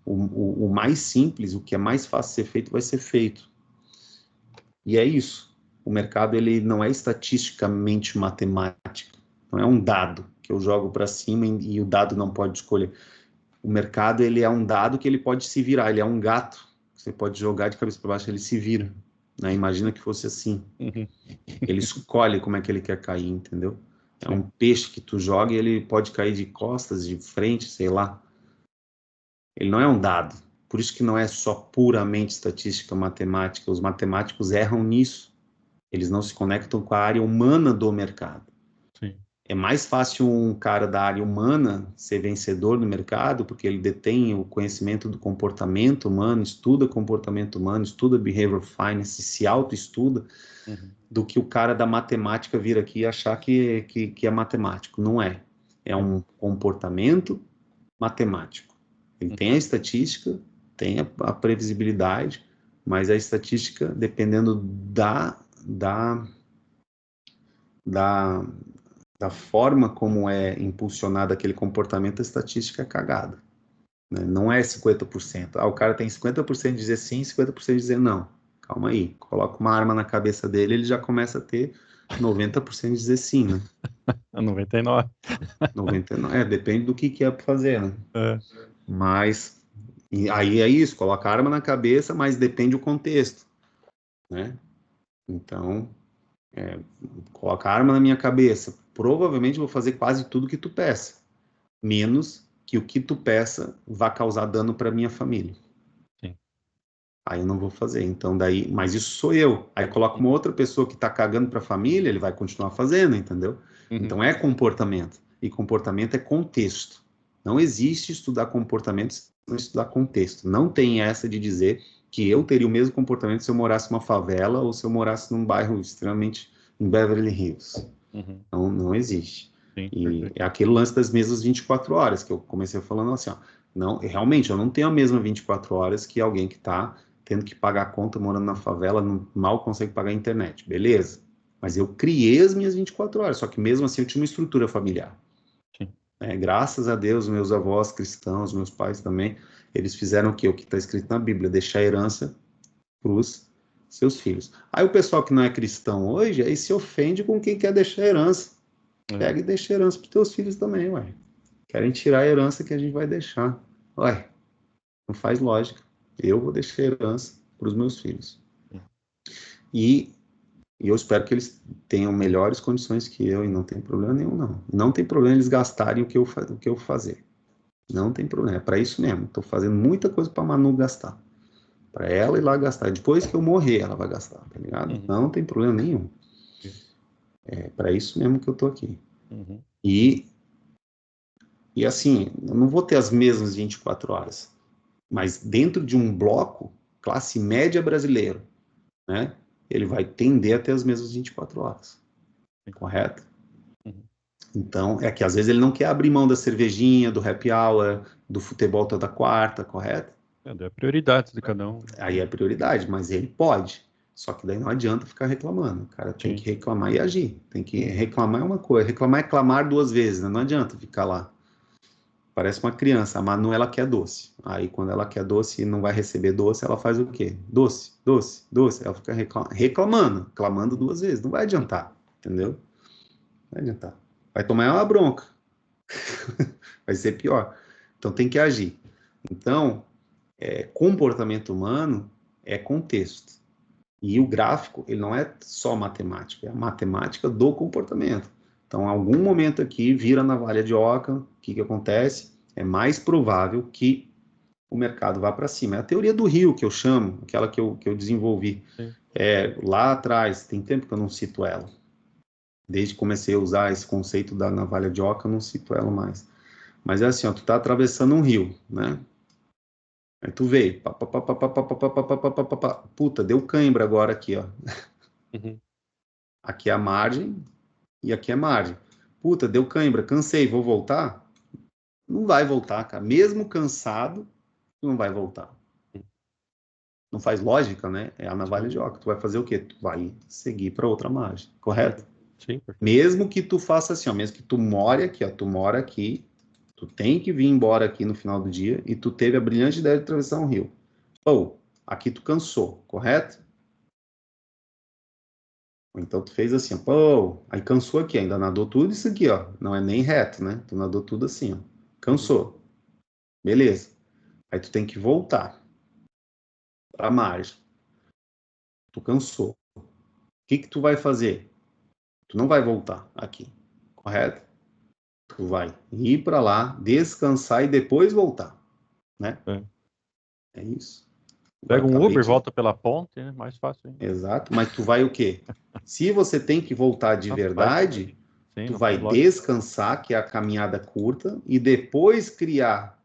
o mais simples, o que é mais fácil ser feito, vai ser feito. E é isso. O mercado ele não é estatisticamente matemático. Não é um dado que eu jogo para cima e o dado não pode escolher. O mercado ele é um dado que ele pode se virar. Ele é um gato. Você pode jogar de cabeça para baixo, ele se vira. Né? Imagina que fosse assim. Ele escolhe como é que ele quer cair, entendeu? É um peixe que tu joga e ele pode cair de costas, de frente, sei lá. Ele não é um dado. Por isso que não é só puramente estatística matemática. Os matemáticos erram nisso. Eles não se conectam com a área humana do mercado. Sim. É mais fácil um cara da área humana ser vencedor no mercado, porque ele detém o conhecimento do comportamento humano, estuda comportamento humano, estuda behavior finance, se auto-estuda, do que o cara da matemática vir aqui e achar que é matemático. Não é. É um comportamento matemático. Ele tem a estatística, tem a previsibilidade, mas a estatística, dependendo da forma como é impulsionado aquele comportamento, a estatística é cagada. Né? Não é 50%. Ah, o cara tem 50% de dizer sim, 50% de dizer não. Calma aí. Coloca uma arma na cabeça dele, ele já começa a ter 90% de dizer sim, né? 99. 99, depende do que é para fazer, né? É. Mas, e aí é isso, coloca a arma na cabeça, mas depende do contexto, né? Então, coloca a arma na minha cabeça, provavelmente vou fazer quase tudo que tu peça, menos que o que tu peça vá causar dano para minha família. Sim. Aí eu não vou fazer. Então daí, mas isso sou eu. Aí coloca uma outra pessoa que tá cagando para a família, ele vai continuar fazendo, entendeu? Então é comportamento. E comportamento é contexto. Não existe estudar comportamento sem estudar contexto. Não tem essa de dizer que eu teria o mesmo comportamento se eu morasse numa favela ou se eu morasse num bairro extremamente em Beverly Hills. Não existe. Sim, E perfeito. é aquele lance das mesmas 24 horas, que eu comecei falando assim, ó, não, realmente, eu não tenho a mesma 24 horas que alguém que está tendo que pagar a conta morando na favela, mal consegue pagar a internet, beleza. Mas eu criei as minhas 24 horas, só que mesmo assim eu tinha uma estrutura familiar. Sim. Graças a Deus, meus avós cristãos, meus pais também, eles fizeram o quê? O que está escrito na Bíblia, deixar herança para os seus filhos. Aí o pessoal que não é cristão hoje, aí se ofende com quem quer deixar herança. Pega e deixa herança para os teus filhos também, ué. Querem tirar a herança que a gente vai deixar. Ué, não faz lógica. Eu vou deixar herança para os meus filhos. E eu espero que eles tenham melhores condições que eu, e não tem problema nenhum, não. Não tem problema eles gastarem o que eu fazer. Não tem problema, é para isso mesmo. Estou fazendo muita coisa para a Manu gastar. Para ela ir lá gastar. Depois que eu morrer, ela vai gastar, tá ligado? Não tem problema nenhum. É para isso mesmo que eu estou aqui. E assim, eu não vou ter as mesmas 24 horas. Mas dentro de um bloco, classe média brasileiro, né? Ele vai tender a ter as mesmas 24 horas. Correto? Então, é que às vezes ele não quer abrir mão da cervejinha, do happy hour, do futebol toda quarta, correto? É prioridades de cada um. Aí é prioridade, mas ele pode. Só que daí não adianta ficar reclamando. O cara tem que reclamar e agir. Tem que reclamar é uma coisa. Reclamar é clamar duas vezes, né? Não adianta ficar lá. Parece uma criança. A Manu, ela quer doce. Aí, quando ela quer doce e não vai receber doce, ela faz o quê? Doce, doce, doce. Ela fica reclamando, clamando duas vezes. Não vai adiantar, entendeu? Não vai adiantar. Vai tomar uma bronca. Vai ser pior. Então, tem que agir. Então, comportamento humano é contexto. E o gráfico, ele não é só matemática, é a matemática do comportamento. Então, em algum momento aqui, vira navalha de Oca, o que acontece? É mais provável que o mercado vá para cima. É a teoria do rio, que eu chamo, aquela que eu desenvolvi. Lá atrás, tem tempo que eu não cito ela. Desde que comecei a usar esse conceito da navalha de Oca, eu não cito ela mais. Mas é assim, ó, tu tá atravessando um rio, né? Aí tu veio, puta, deu cãibra agora aqui, ó. Aqui é a margem e aqui é a margem. Puta, deu cãibra, cansei, vou voltar? Não vai voltar, cara. Mesmo cansado, tu não vai voltar. Não faz lógica, né? É a navalha de Oca. Tu vai fazer o quê? Tu vai seguir para outra margem, correto? Sim, perfeito. Mesmo que tu faça assim, ó, mesmo que tu more aqui, ó, tu mora aqui, tu tem que vir embora aqui no final do dia e tu teve a brilhante ideia de atravessar um rio. Ou, aqui tu cansou, correto? Ou então tu fez assim, ó, pô, aí cansou aqui, ainda nadou tudo isso aqui, ó. Não é nem reto, né? Tu nadou tudo assim, ó. Cansou. Beleza. Aí tu tem que voltar para a margem. Tu cansou. O que tu vai fazer? Tu não vai voltar aqui, correto? Tu vai ir para lá, descansar e depois voltar, né? É isso. Agora, Pega um Uber, volta pela ponte, é mais fácil ainda. Exato, mas tu vai o quê? Se você tem que voltar de verdade, tu vai descansar, que é a caminhada curta, e depois criar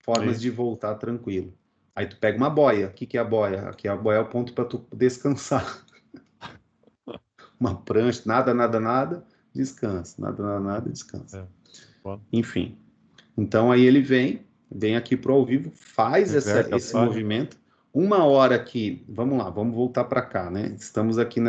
formas de voltar tranquilo. Aí tu pega uma boia. O que é a boia? Aqui a boia é o ponto para tu descansar. Uma prancha, nada, descansa. Nada, descansa. Enfim. Então aí ele vem aqui pro ao vivo, faz esse movimento. Uma hora aqui, vamos lá, vamos voltar para cá, né? Estamos aqui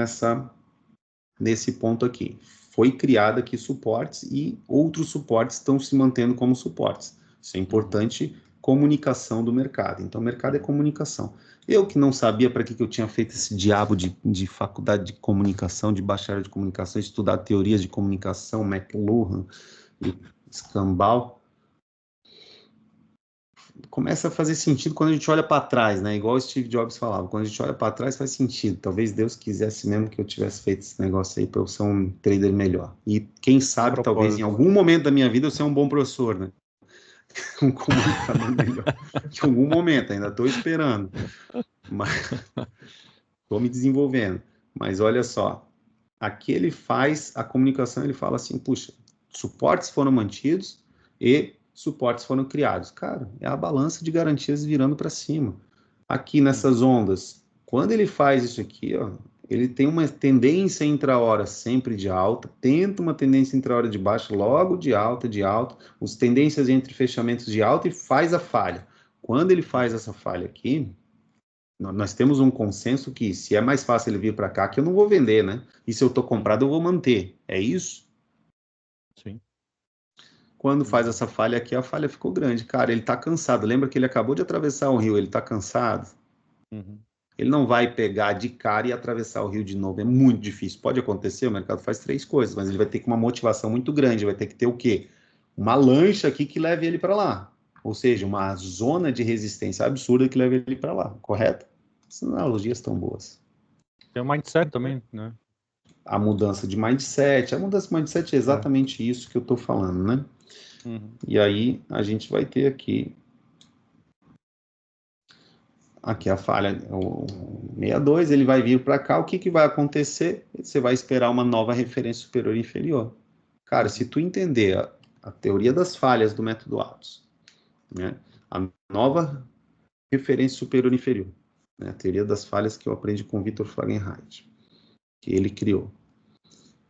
nesse ponto aqui. Foi criado aqui suportes e outros suportes estão se mantendo como suportes. Isso é importante, comunicação do mercado. Então, o mercado é comunicação. Eu que não sabia para que eu tinha feito esse diabo de faculdade de comunicação, de bacharel de comunicação, estudar teorias de comunicação, McLuhan e escambau, começa a fazer sentido quando a gente olha para trás, né? Igual o Steve Jobs falava, quando a gente olha para trás faz sentido. Talvez Deus quisesse mesmo que eu tivesse feito esse negócio aí para eu ser um trader melhor. E quem sabe, talvez em algum momento da minha vida eu ser um bom professor, né? Um comunicador melhor. Em algum momento, ainda estou esperando. Mas estou me desenvolvendo. Mas olha só, aqui ele faz a comunicação, ele fala assim, puxa, suportes foram mantidos e suportes foram criados. Cara, é a balança de garantias virando para cima. aqui nessas ondas, quando ele faz isso aqui, ó, ele tem uma tendência intra-hora sempre de alta, tenta uma tendência intra-hora de baixa, logo de alta, os tendências entre fechamentos de alta e faz a falha. Quando ele faz essa falha aqui, nós temos um consenso que se é mais fácil ele vir para cá, que eu não vou vender, né? E se eu tô comprado, eu vou manter. É isso? Sim. Quando faz essa falha aqui, a falha ficou grande. Cara, ele tá cansado. Lembra que ele acabou de atravessar o rio, ele tá cansado? Uhum. Ele não vai pegar de cara e atravessar o rio de novo. É muito difícil. Pode acontecer, o mercado faz 3 coisas, mas ele vai ter que uma motivação muito grande. Vai ter que ter o quê? Uma lancha aqui que leve ele para lá. Ou seja, uma zona de resistência absurda que leve ele para lá. Correto? Essas analogias estão boas. Tem o mindset também, né? A mudança de mindset. A mudança de mindset é exatamente isso que eu estou falando, né? Uhum. E aí a gente vai ter aqui a falha, o 62, ele vai vir para cá, o que, que vai acontecer? Você vai esperar uma nova referência superior e inferior. Cara, se tu entender a teoria das falhas do método Atos, né? A nova referência superior e inferior, né? A teoria das falhas que eu aprendi com o Victor Fahrenheit, que ele criou.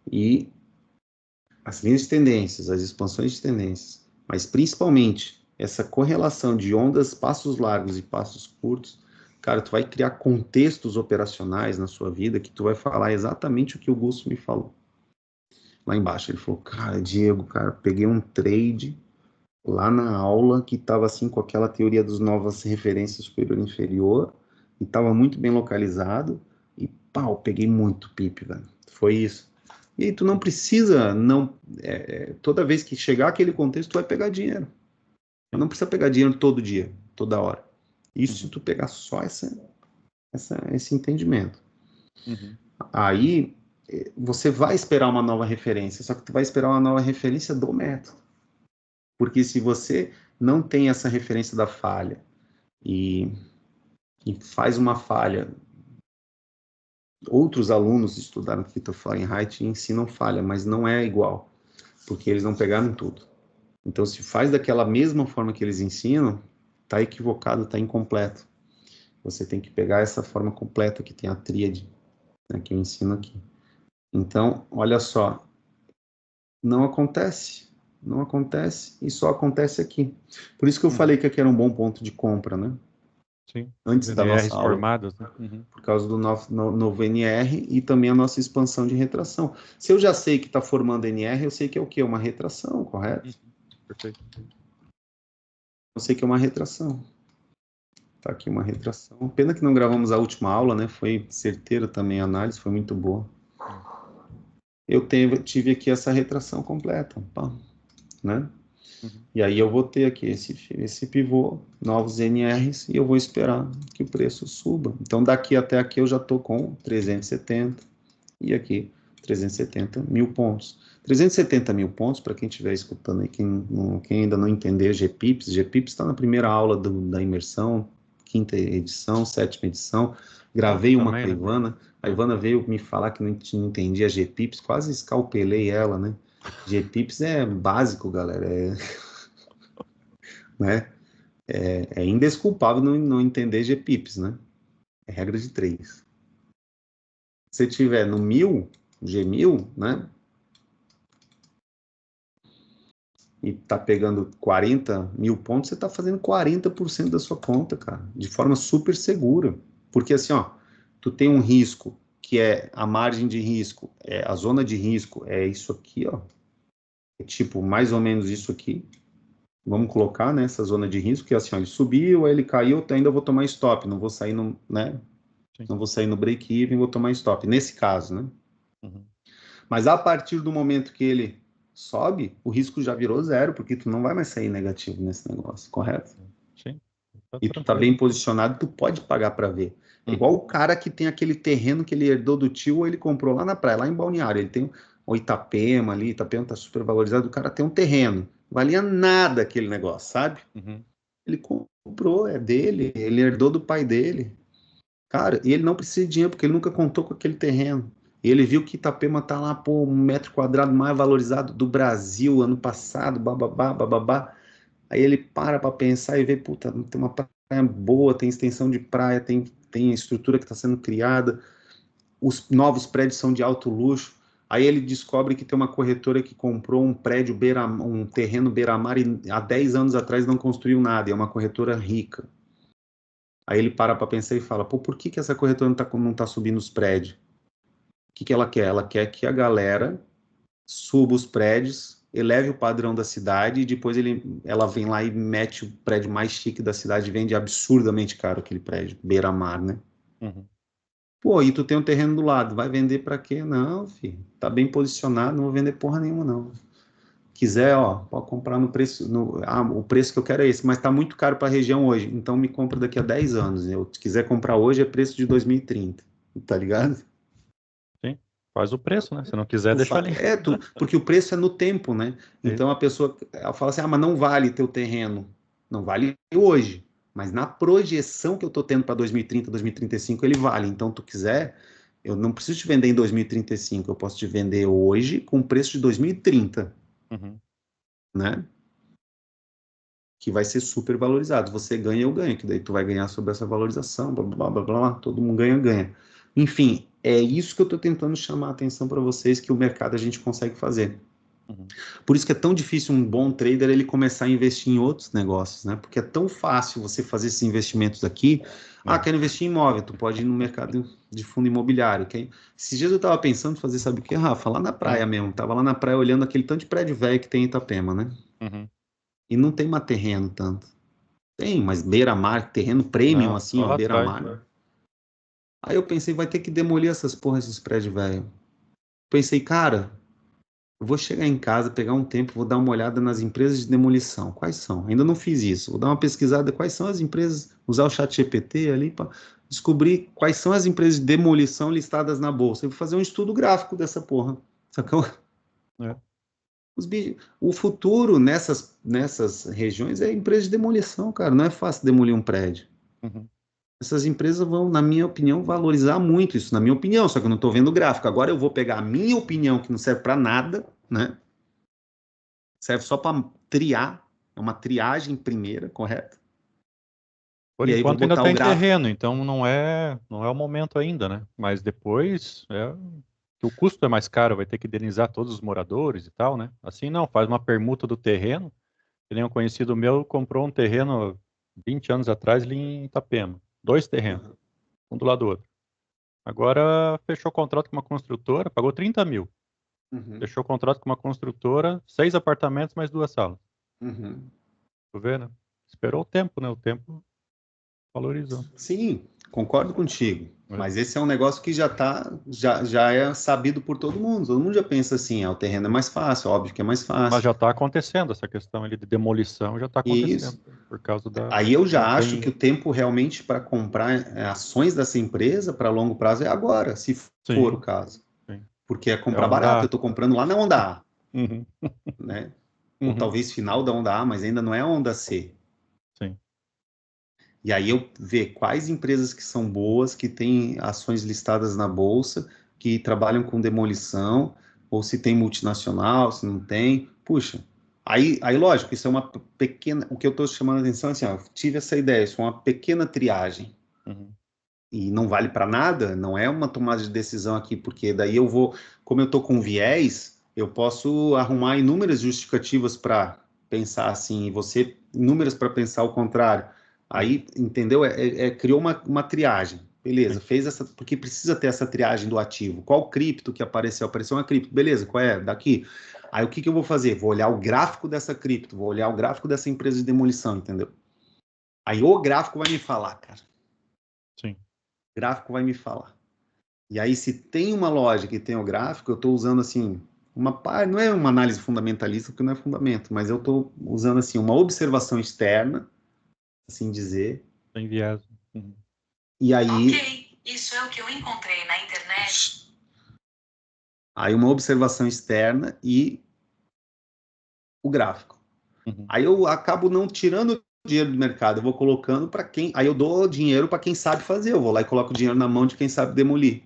E as linhas de tendências, as expansões de tendências, mas principalmente essa correlação de ondas, passos largos e passos curtos, cara, tu vai criar contextos operacionais na sua vida que tu vai falar exatamente o que o Gusto me falou. Lá embaixo, ele falou, cara, Diego, cara, peguei um trade lá na aula que estava assim com aquela teoria dos novas referências superior e inferior e estava muito bem localizado e pau, peguei muito PIP, velho. Foi isso. E aí tu não precisa, toda vez que chegar aquele contexto, tu vai pegar dinheiro. Não precisa pegar dinheiro todo dia, toda hora. Isso se tu pegar só esse entendimento. Uhum. Aí você vai esperar uma nova referência, só que tu vai esperar uma nova referência do método. Porque se você não tem essa referência da falha e faz uma falha, outros alunos estudaram Victor Fahrenheit e ensinam falha, mas não é igual, porque eles não pegaram tudo. Então, se faz daquela mesma forma que eles ensinam, está equivocado, está incompleto. Você tem que pegar essa forma completa que tem a tríade, né, que eu ensino aqui. Então, olha só, não acontece e só acontece aqui. Por isso que eu falei que aqui era um bom ponto de compra, né? Sim. Antes da nossa VNRs aula, formadas, né? Uhum. por causa do novo NR e também a nossa expansão de retração. Se eu já sei que está formando NR, eu sei que é o quê? Uma retração, correto? Perfeito. Eu sei que é uma retração. Tá aqui uma retração. Pena que não gravamos a última aula, né? Foi certeira também a análise, foi muito boa. Eu tive aqui essa retração completa, pá, né? Uhum. E aí eu vou ter aqui esse pivô, novos NRs, e eu vou esperar que o preço suba. Então daqui até aqui eu já estou com 370 e aqui 370 mil pontos. 370 mil pontos, para quem estiver escutando aí, quem ainda não entender GPIPs está na primeira aula da imersão, 5ª edição, 7ª edição. Gravei uma Também, com a Ivana. A Ivana veio me falar que não entendia GPIPs, quase escalpelei ela, né? GPIPs é básico, galera. Né? É indesculpável não entender GPIPs, né? É regra de 3. Se tiver no 1000, G1000, né? E tá pegando 40 mil pontos, você tá fazendo 40% da sua conta, cara, de forma super segura. Porque assim, ó, tu tem um risco, que é a margem de risco, a zona de risco, é isso aqui, ó. É tipo, mais ou menos isso aqui. Vamos colocar nessa zona de risco, que é assim, ó, ele subiu, aí ele caiu, eu ainda vou tomar stop, não vou sair no, né? Sim. Não vou sair no break-even, vou tomar stop, nesse caso, né? Uhum. Mas a partir do momento que ele sobe, o risco já virou zero, porque tu não vai mais sair negativo nesse negócio, correto? Sim. Tá E tu tá tranquilo. bem posicionado, tu pode pagar para ver. É igual o cara que tem aquele terreno que ele herdou do tio ou ele comprou lá na praia, lá em Balneário. Ele tem o Itapema ali, Itapema tá super valorizado, o cara tem um terreno. Valia nada aquele negócio, sabe? Uhum. Ele comprou, é dele, ele herdou do pai dele. Cara, e ele não precisa de dinheiro, porque ele nunca contou com aquele terreno. E ele viu que Itapema tá lá, pô, 1 metro quadrado mais valorizado do Brasil ano passado, bababá, bababá. Aí ele para pensar e vê, puta, tem uma praia boa, tem extensão de praia, tem a estrutura que está sendo criada, os novos prédios são de alto luxo. Aí ele descobre que tem uma corretora que comprou um prédio, um terreno beira-mar e há 10 anos atrás não construiu nada, e é uma corretora rica. Aí ele para pensar e fala, pô, por que essa corretora não tá subindo os prédios? O que ela quer? Ela quer que a galera suba os prédios, eleve o padrão da cidade e depois ela vem lá e mete o prédio mais chique da cidade e vende absurdamente caro aquele prédio, beira-mar, né? Uhum. Pô, e tu tem um terreno do lado, vai vender pra quê? Não, filho, tá bem posicionado, não vou vender porra nenhuma, não. Quiser, ó, pode comprar no preço, o preço que eu quero é esse, mas tá muito caro pra região hoje, então me compra daqui a 10 anos. Se quiser comprar hoje, é preço de 2030, tá ligado? Sim. Faz o preço, né? Se não quiser, deixa ali. Porque o preço é no tempo, né? Isso. Então a pessoa ela fala assim, mas não vale teu terreno. Não vale hoje, mas na projeção que eu tô tendo para 2030, 2035, ele vale. Então, tu quiser, eu não preciso te vender em 2035, eu posso te vender hoje com preço de 2030, Uhum. né? Que vai ser super valorizado. Você ganha, eu ganho, que daí tu vai ganhar sobre essa valorização, blá, blá, blá, blá, blá, todo mundo ganha, ganha. Enfim, é isso que eu estou tentando chamar a atenção para vocês, que o mercado a gente consegue fazer. Uhum. Por isso que é tão difícil um bom trader ele começar a investir em outros negócios, né? Porque é tão fácil você fazer esses investimentos aqui. Quero investir em imóvel, tu pode ir no mercado de fundo imobiliário. Okay? Esses dias eu estava pensando em fazer, sabe o que, Rafa? Lá na praia mesmo. Tava lá na praia olhando aquele tanto de prédio velho que tem em Itapema, né? Uhum. E não tem mais terreno tanto. Tem, mas beira-mar, terreno premium, Não, assim, só ó, lá atrás. beira-mar. Aí eu pensei, vai ter que demolir essas porras, esses prédios velho. Pensei, cara, eu vou chegar em casa, pegar um tempo, vou dar uma olhada nas empresas de demolição. Quais são? Ainda não fiz isso. Vou dar uma pesquisada quais são as empresas, usar o chat GPT ali para descobrir quais são as empresas de demolição listadas na bolsa. Eu vou fazer um estudo gráfico dessa porra. Sacou? É. O futuro nessas regiões é empresa de demolição, cara. Não é fácil demolir um prédio. Uhum. Essas empresas vão, na minha opinião, valorizar muito isso, na minha opinião, só que eu não estou vendo o gráfico. Agora eu vou pegar a minha opinião, que não serve para nada, né? Serve só para triar, é uma triagem primeira, correto? Por E aí vou enquanto ainda botar o tem gráfico. terreno, então não é o momento ainda, né? Mas depois que o custo é mais caro, vai ter que indenizar todos os moradores e tal, né? Assim não, faz uma permuta do terreno. Que nem um conhecido meu comprou um terreno 20 anos atrás ali em Itapema. 2 terrenos, um do lado do outro. Agora fechou contrato com uma construtora, pagou 30 mil. Uhum, Fechou contrato com uma construtora, 6 apartamentos mais 2 salas. uhum. Tu vê, né? Esperou o tempo, né? O tempo valorizou. Sim, concordo contigo. É. Mas esse é um negócio que já é sabido por todo mundo. Todo mundo já pensa assim, o terreno é mais fácil, óbvio que é mais Mas fácil. já está acontecendo, essa questão ali de demolição já está acontecendo. Isso. Por causa da. Aí eu Não já acho que tem. o tempo realmente para comprar ações dessa empresa para longo prazo é agora, se for o Sim, caso. sim. Porque é É comprar onda barato. Eu A. estou comprando lá na onda A, Uhum, né? Ou uhum, talvez final da onda A, mas ainda não é a onda C. sim. E aí eu ver quais empresas que são boas, que têm ações listadas na bolsa, que trabalham com demolição, ou se tem multinacional, se não tem. Puxa, aí lógico, isso é uma pequena. O que eu estou chamando a atenção é assim, eu tive essa ideia, isso é uma pequena triagem. Uhum, E não vale para nada, não é uma tomada de decisão aqui, porque daí eu vou, como eu estou com viés, eu posso arrumar inúmeras justificativas para pensar assim, e você inúmeras para pensar o contrário. uhum, Aí, entendeu? Criou uma triagem. Beleza, sim. fez essa, porque precisa ter essa triagem do ativo. Qual cripto que apareceu? Apareceu uma cripto, beleza, qual é? Daqui. Aí o que que eu vou fazer? Vou olhar o gráfico dessa cripto, vou olhar o gráfico dessa empresa de demolição, entendeu? Aí o gráfico vai me falar, cara. Sim. O gráfico vai me falar. E aí, se tem uma lógica e tem o gráfico, eu estou usando assim, não é uma análise fundamentalista, porque não é fundamento, mas eu estou usando assim, uma observação externa, assim dizer, Tem viés. Uhum, e aí. Ok, isso é o que eu encontrei na internet. Aí, uma observação externa e o gráfico. uhum, Aí eu acabo não tirando dinheiro do mercado, eu vou colocando para quem. Aí eu dou dinheiro para quem sabe fazer, eu vou lá e coloco o dinheiro na mão de quem sabe demolir.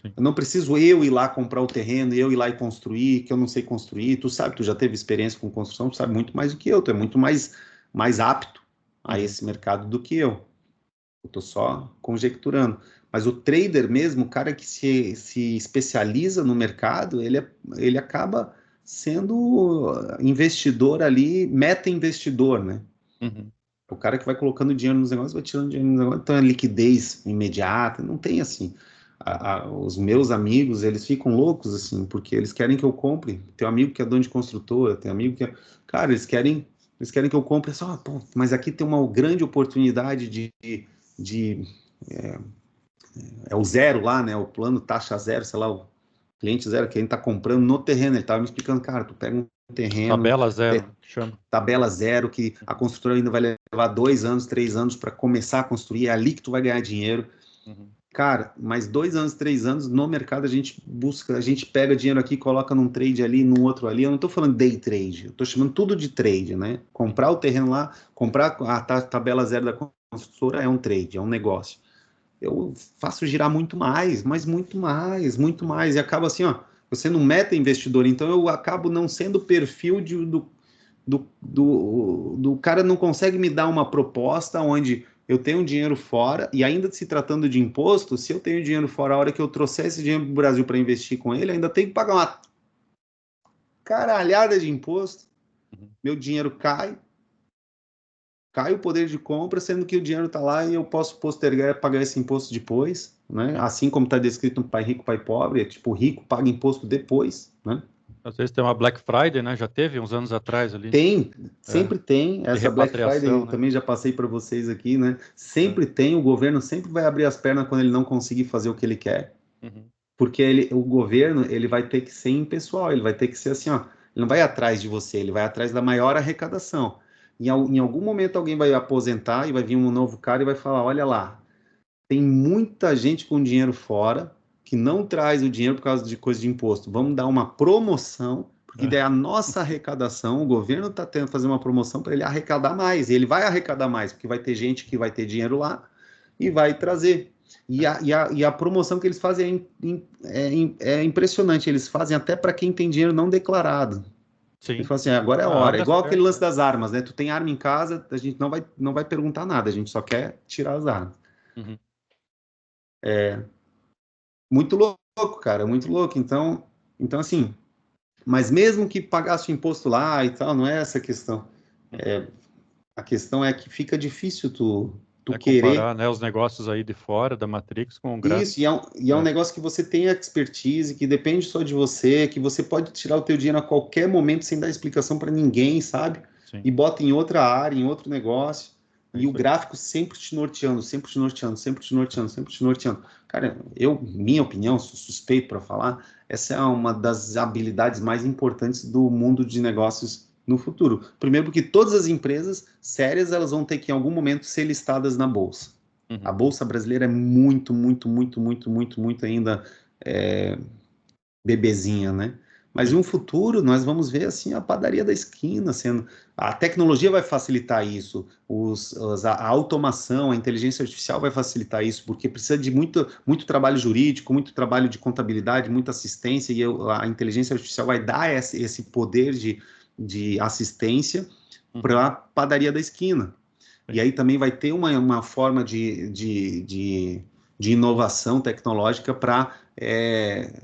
sim. Eu não preciso eu ir lá comprar o terreno, eu ir lá e construir, que eu não sei construir. Tu sabe, tu já teve experiência com construção, tu sabe muito mais do que eu, tu é muito mais apto a esse mercado do que eu. Eu estou só conjecturando. Mas o trader mesmo, o cara que se especializa no mercado, ele acaba sendo investidor ali, meta-investidor, né? Uhum. O cara que vai colocando dinheiro nos negócios, vai tirando dinheiro nos negócios, então é liquidez imediata, não tem assim. Os meus amigos, eles ficam loucos assim, porque eles querem que eu compre. Tem um amigo que é dono de construtora, tem um amigo que é... Cara, eles querem que eu compre só, pô, mas aqui tem uma grande oportunidade de é o zero lá, né? O plano taxa zero, sei lá, o cliente zero, que a gente tá comprando no terreno. Ele tava me explicando, cara, tu pega um terreno, Tabela zero, que chama. tabela zero, que a construtora ainda vai levar 2 anos, 3 anos para começar a construir, é ali que tu vai ganhar dinheiro. Uhum. Cara, mais 2 anos, 3 anos, no mercado a gente busca, a gente pega dinheiro aqui, coloca num trade ali, num outro ali. Eu não tô falando day trade, eu tô chamando tudo de trade, né? Comprar o terreno lá, comprar a tabela zero da construtora é um trade, é um negócio. Eu faço girar muito mais, mas muito mais, muito mais. E acaba assim, ó, você não meta investidor, então eu acabo não sendo o perfil do cara não consegue me dar uma proposta onde eu tenho dinheiro fora, e ainda se tratando de imposto, se eu tenho dinheiro fora, a hora que eu trouxer esse dinheiro para o Brasil para investir com ele, ainda tenho que pagar uma caralhada de imposto, Uhum. meu dinheiro cai o poder de compra, sendo que o dinheiro está lá e eu posso postergar e pagar esse imposto depois, né? Assim como está descrito no Pai Rico, Pai Pobre, é tipo, o rico paga imposto depois, né? Às vezes tem uma Black Friday, né? Já teve uns anos atrás ali, Tem, é, sempre tem, de essa Black Friday repatriação, eu né? também já passei para vocês aqui, né? É. Sempre tem, o governo sempre vai abrir as pernas quando ele não conseguir fazer o que ele quer, Uhum. porque o governo, ele vai ter que ser impessoal, ele vai ter que ser assim, ó, ele não vai atrás de você, ele vai atrás da maior arrecadação. Em algum momento alguém vai aposentar e vai vir um novo cara e vai falar, olha lá, tem muita gente com dinheiro fora que não traz o dinheiro por causa de coisa de imposto. Vamos dar uma promoção, porque daí É. a nossa arrecadação, o governo está tentando fazer uma promoção para ele arrecadar mais. E ele vai arrecadar mais, porque vai ter gente que vai ter dinheiro lá e vai trazer. E a promoção que eles fazem é impressionante. Eles fazem até para quem tem dinheiro não declarado. Eles Sim. falam assim, agora é a hora. Abre É as igual aquele pernas. lance das armas, né? Tu tem arma em casa, a gente não vai perguntar nada, a gente só quer tirar as armas. Uhum. Muito louco, cara, muito louco. Então assim, mas mesmo que pagasse o imposto lá e tal, não é essa a questão. Uhum. A questão é que fica difícil tu É querer comparar, né, os negócios aí de fora da Matrix com o isso, grátis. e é um É. negócio que você tem expertise, que depende só de você, que você pode tirar o teu dinheiro a qualquer momento sem dar explicação para ninguém, sabe? Sim, E bota em outra área, em outro negócio, é e o isso aí. gráfico sempre te norteando, sempre te norteando, sempre te norteando, sempre te norteando. Cara, minha opinião, sou suspeito para falar, essa é uma das habilidades mais importantes do mundo de negócios no futuro. Primeiro porque todas as empresas sérias, elas vão ter que em algum momento ser listadas na bolsa. A Uhum. Bolsa Brasileira é muito, muito, muito, muito, muito, muito ainda bebezinha, né? Mas em Sim. um futuro nós vamos ver assim a padaria da esquina sendo. A tecnologia vai facilitar isso, a automação, a inteligência artificial vai facilitar isso, porque precisa de muito, muito trabalho jurídico, muito trabalho de contabilidade, muita assistência, e a inteligência artificial vai dar esse poder de assistência Uhum. para a padaria da esquina. E Sim. aí também vai ter uma forma de inovação tecnológica para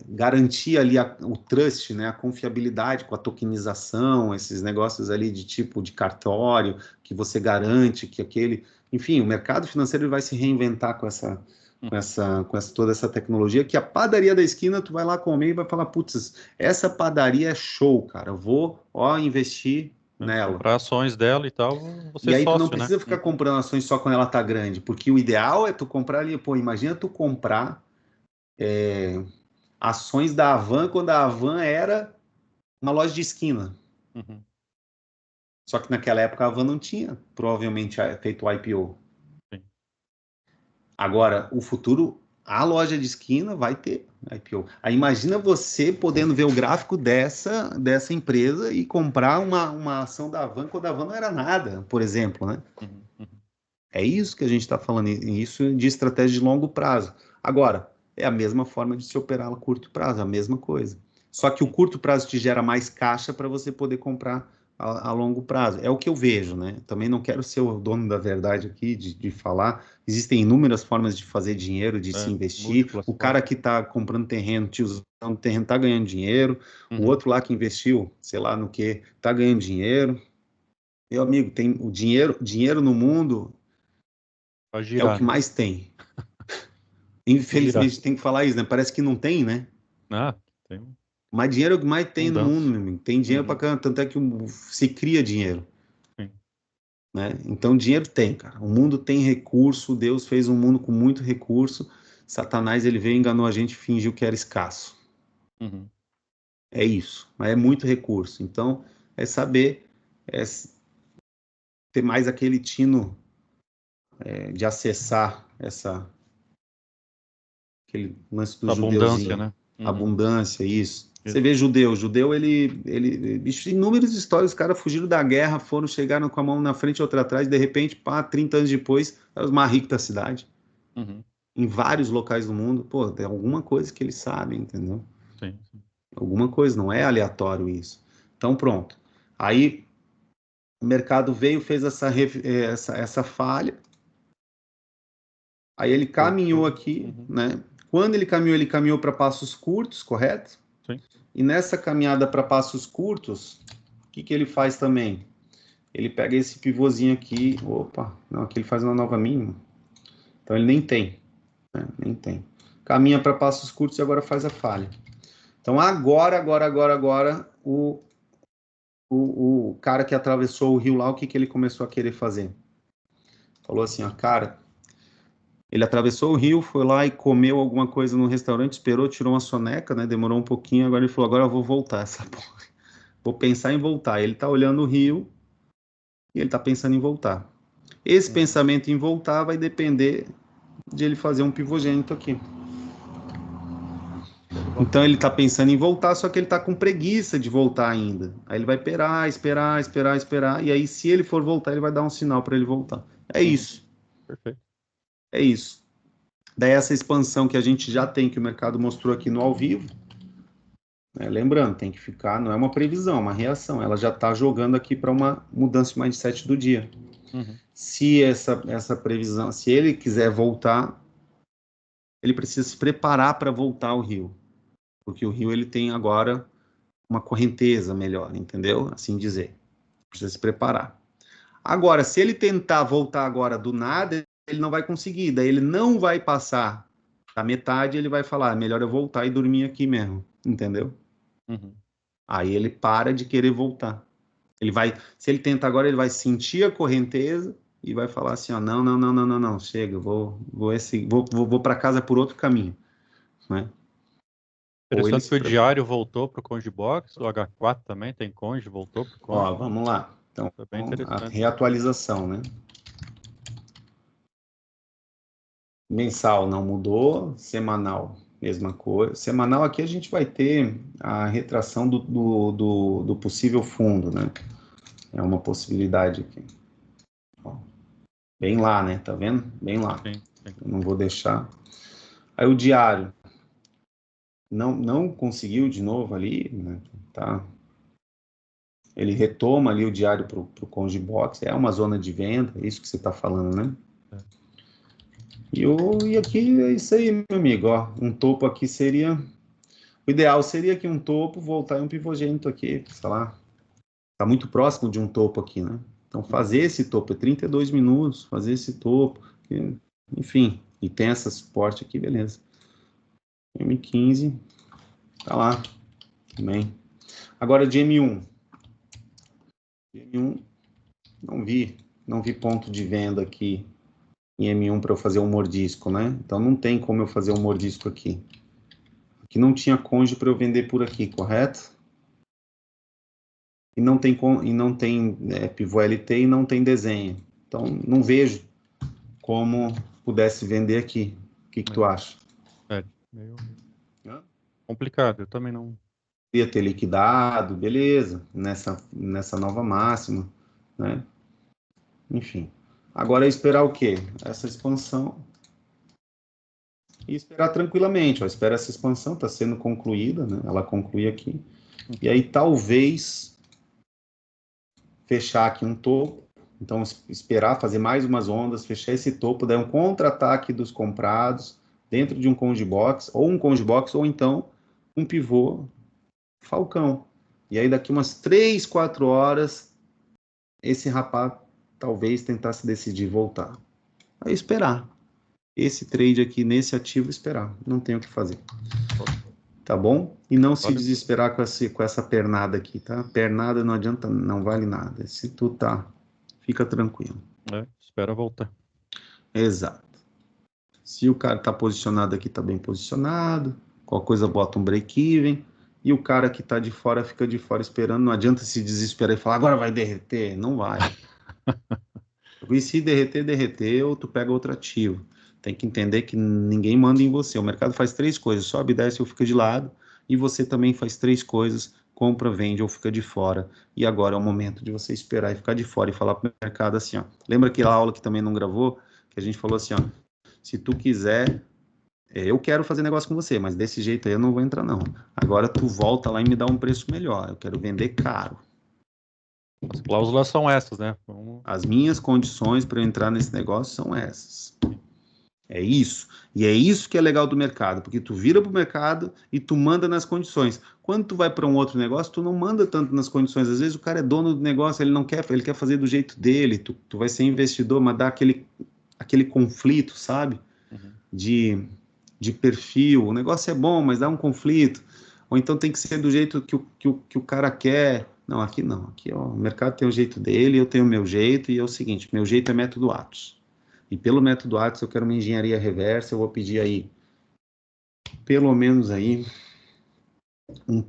garantir ali o trust, né, a confiabilidade com a tokenização, esses negócios ali de tipo de cartório, que você garante que aquele... Enfim, o mercado financeiro vai se reinventar com essa, com Uhum. essa, com essa, toda essa tecnologia, que a padaria da esquina, tu vai lá comer e vai falar, putz, essa padaria é show, cara, eu vou, investir É, nela. comprar ações dela e tal, você E aí tu não sócio, né? precisa ficar Uhum. comprando ações só quando ela tá grande, porque o ideal é tu comprar ali, pô, imagina tu comprar ações da Havan quando a Havan era uma loja de esquina. Uhum. Só que naquela época a Havan não tinha provavelmente feito o IPO. Sim. Agora, o futuro, a loja de esquina vai ter IPO. Aí imagina você podendo ver o gráfico dessa empresa e comprar uma ação da Havan quando a Havan não era nada, por exemplo, né? Uhum. Uhum. É isso que a gente está falando, e isso de estratégia de longo prazo. Agora, é a mesma forma de se operar a curto prazo, a mesma coisa. Só que o Uhum. curto prazo te gera mais caixa para você poder comprar a longo prazo. É o que eu vejo, né? Também não quero ser o dono da verdade aqui, de falar. Existem inúmeras formas de fazer dinheiro, de se investir. Múltiplas O cara formas. que está comprando terreno, tiozão do terreno, está ganhando dinheiro. O Uhum. outro lá que investiu, sei lá no que, está ganhando dinheiro. Meu amigo, tem o dinheiro no mundo Pode é o girar, que né? mais tem. Girar. Infelizmente tem que falar isso, né? Parece que não tem, né? Ah, tem Mas dinheiro é o que mais tem no mundo, abundância. meu amigo. Tem dinheiro pra Uhum. caramba, tanto é que se cria dinheiro, Sim. né? Então dinheiro tem, cara. O mundo tem recurso, Deus fez um mundo com muito recurso. Satanás, ele veio, enganou a gente, e fingiu que era escasso. Uhum. É isso, mas é muito recurso. Então, é saber ter mais aquele tino de acessar aquele lance do Abundância, judeuzinho, né? Uhum. abundância, isso. Você Isso. vê judeu, bicho, inúmeras histórias, os caras fugiram da guerra, chegaram com a mão na frente e outra atrás, de repente, pá, 30 anos depois, eram os mais ricos da cidade, Uhum. em vários locais do mundo. Pô, tem alguma coisa que eles sabem, entendeu? Sim, sim. Alguma coisa, não é aleatório isso. Então, pronto. Aí, o mercado veio, fez essa falha, aí ele caminhou Voltou. aqui, Uhum. né? Quando ele caminhou para passos curtos, correto? Sim. E nessa caminhada para passos curtos, o que que ele faz também? Ele pega esse pivôzinho aqui, opa, não, aqui ele faz uma nova mínima. Então ele nem tem, né? Nem tem. Caminha para passos curtos e agora faz a falha. Então agora, o cara que atravessou o rio lá, o que que ele começou a querer fazer? Falou assim, ó, cara, ele atravessou o rio, foi lá e comeu alguma coisa no restaurante, esperou, tirou uma soneca, né? Demorou um pouquinho, agora ele falou, agora eu vou voltar essa porra. Vou pensar em voltar. Ele tá olhando o rio e ele tá pensando em voltar. Esse Uhum. pensamento em voltar vai depender de ele fazer um pivogênito aqui. Show de bola. Então ele está pensando em voltar, só que ele está com preguiça de voltar ainda. Aí ele vai esperar, e aí se ele for voltar, ele vai dar um sinal para ele voltar. É Uhum. isso, Perfeito. é isso. Daí essa expansão que a gente já tem, que o mercado mostrou aqui no ao vivo, né? Lembrando, tem que ficar, não é uma previsão, é uma reação. Ela já está jogando aqui para uma mudança de mindset do dia. Uhum. Se essa previsão, se ele quiser voltar, ele precisa se preparar para voltar ao rio, porque o rio ele tem agora uma correnteza melhor, entendeu? Assim dizer. Precisa se preparar. Agora, se ele tentar voltar agora do nada, ele não vai conseguir, daí ele não vai passar da metade, ele vai falar, melhor eu voltar e dormir aqui mesmo, entendeu? Uhum. Aí ele para de querer voltar. Ele vai, se ele tenta agora, ele vai sentir a correnteza e vai falar assim, ó, não, chega, vou para casa por outro caminho, né? Ou ele Interessante se que o prepara. diário voltou para o Conge Box, o H4 também tem Conge, voltou para o Conge. Ó, vamos lá. Então, Foi bem a interessante. reatualização, né? Mensal não mudou, semanal, mesma coisa. Semanal aqui a gente vai ter a retração do possível fundo, né? É uma possibilidade aqui. Ó, bem lá, né? Tá vendo? Bem lá. Sim, sim. Eu não vou deixar. Aí o diário não conseguiu de novo ali, né? Tá? Ele retoma ali o diário para o Conge Box. É uma zona de venda, é isso que você está falando, né? É. E aqui é isso aí, meu amigo. Ó, um topo aqui seria. O ideal seria que um topo voltar em um pivogênito aqui, sei lá. Tá muito próximo de um topo aqui, né? Então fazer Uhum. esse topo é 32 minutos, fazer esse topo, enfim, e tem esse suporte aqui, beleza. M15, tá lá também. Agora de M1. M1, não vi ponto de venda aqui em M1 para eu fazer um mordisco, né? Então não tem como eu fazer um mordisco aqui. Aqui não tinha conge para eu vender por aqui, correto? E não tem pivô LT e não tem desenho. Então não vejo como pudesse vender aqui. O que tu acha? É, meio Hã? complicado, eu também não. Podia ter liquidado, beleza, nessa nova máxima, né? Enfim. Agora é esperar o quê? Essa expansão e esperar tranquilamente. Ó, espera essa expansão, está sendo concluída, né? Ela conclui aqui. E Uhum. aí talvez fechar aqui um topo, então esperar fazer mais umas ondas, fechar esse topo, daí um contra-ataque dos comprados dentro de um conge box, ou então um pivô falcão. E aí daqui umas 3, 4 horas, esse rapaz talvez tentasse decidir voltar. Aí esperar. Esse trade aqui nesse ativo, esperar. Não tem o que fazer. Tá bom? E não se desesperar com essa pernada aqui, tá? Pernada não adianta, não vale nada. Se tu tá, fica tranquilo. Espera voltar. Exato. Se o cara tá posicionado aqui, tá bem posicionado. Qualquer coisa bota um break-even. E o cara que tá de fora fica de fora esperando. Não adianta se desesperar e falar, agora vai derreter. Não vai. E se derreter, derreteu, tu pega outro ativo. Tem que entender que ninguém manda em você. O mercado faz 3 coisas, sobe, desce ou fica de lado. E você também faz 3 coisas, compra, vende ou fica de fora. E agora é o momento de você esperar e ficar de fora e falar para o mercado assim, ó. Lembra aquela aula que também não gravou? Que a gente falou assim, ó. Se tu quiser, eu quero fazer negócio com você, mas desse jeito aí eu não vou entrar não. Agora tu volta lá e me dá um preço melhor. Eu quero vender caro. As cláusulas são essas, né? As minhas condições para eu entrar nesse negócio são essas. É isso. E é isso que é legal do mercado, porque tu vira para o mercado e tu manda nas condições. Quando tu vai para um outro negócio, tu não manda tanto nas condições. Às vezes o cara é dono do negócio, ele não quer, ele quer fazer do jeito dele. Tu vai ser investidor, mas dá aquele conflito, sabe? Uhum. De perfil. O negócio é bom, mas dá um conflito. Ou então tem que ser do jeito que o cara quer. Não, aqui não. Aqui ó, o mercado tem o jeito dele, eu tenho o meu jeito, e é o seguinte, meu jeito é método Atos. E pelo método Atos eu quero uma engenharia reversa, eu vou pedir aí, pelo menos aí, um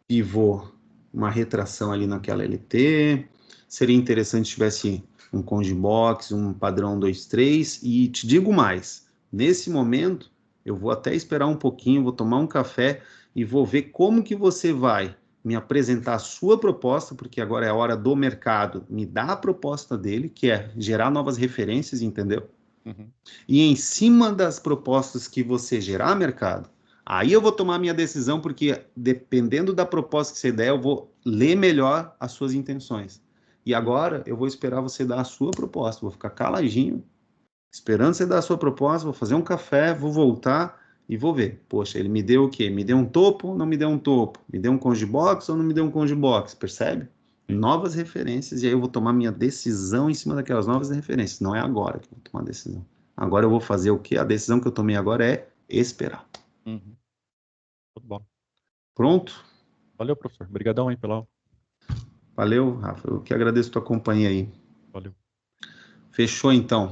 pivô, uma retração ali naquela LT. Seria interessante se tivesse um conge box, um padrão 2-3, e te digo mais, nesse momento eu vou até esperar um pouquinho, vou tomar um café e vou ver como que você vai me apresentar a sua proposta, porque agora é a hora do mercado me dar a proposta dele, que é gerar novas referências, entendeu? Uhum. E em cima das propostas que você gerar, mercado, aí eu vou tomar minha decisão, porque dependendo da proposta que você der, eu vou ler melhor as suas intenções. E agora eu vou esperar você dar a sua proposta, vou ficar caladinho, esperando você dar a sua proposta, vou fazer um café, vou voltar e vou ver. Poxa, ele me deu o quê? Me deu um topo ou não me deu um topo? Me deu um conge box ou não me deu um conge box? Percebe? Novas referências, e aí eu vou tomar minha decisão em cima daquelas novas referências. Não é agora que eu vou tomar a decisão. Agora eu vou fazer o quê? A decisão que eu tomei agora é esperar. Uhum. Tudo bom. Pronto? Valeu, professor. Obrigadão aí pela aula. Valeu, Rafa. Eu que agradeço a tua companhia aí. Valeu. Fechou então.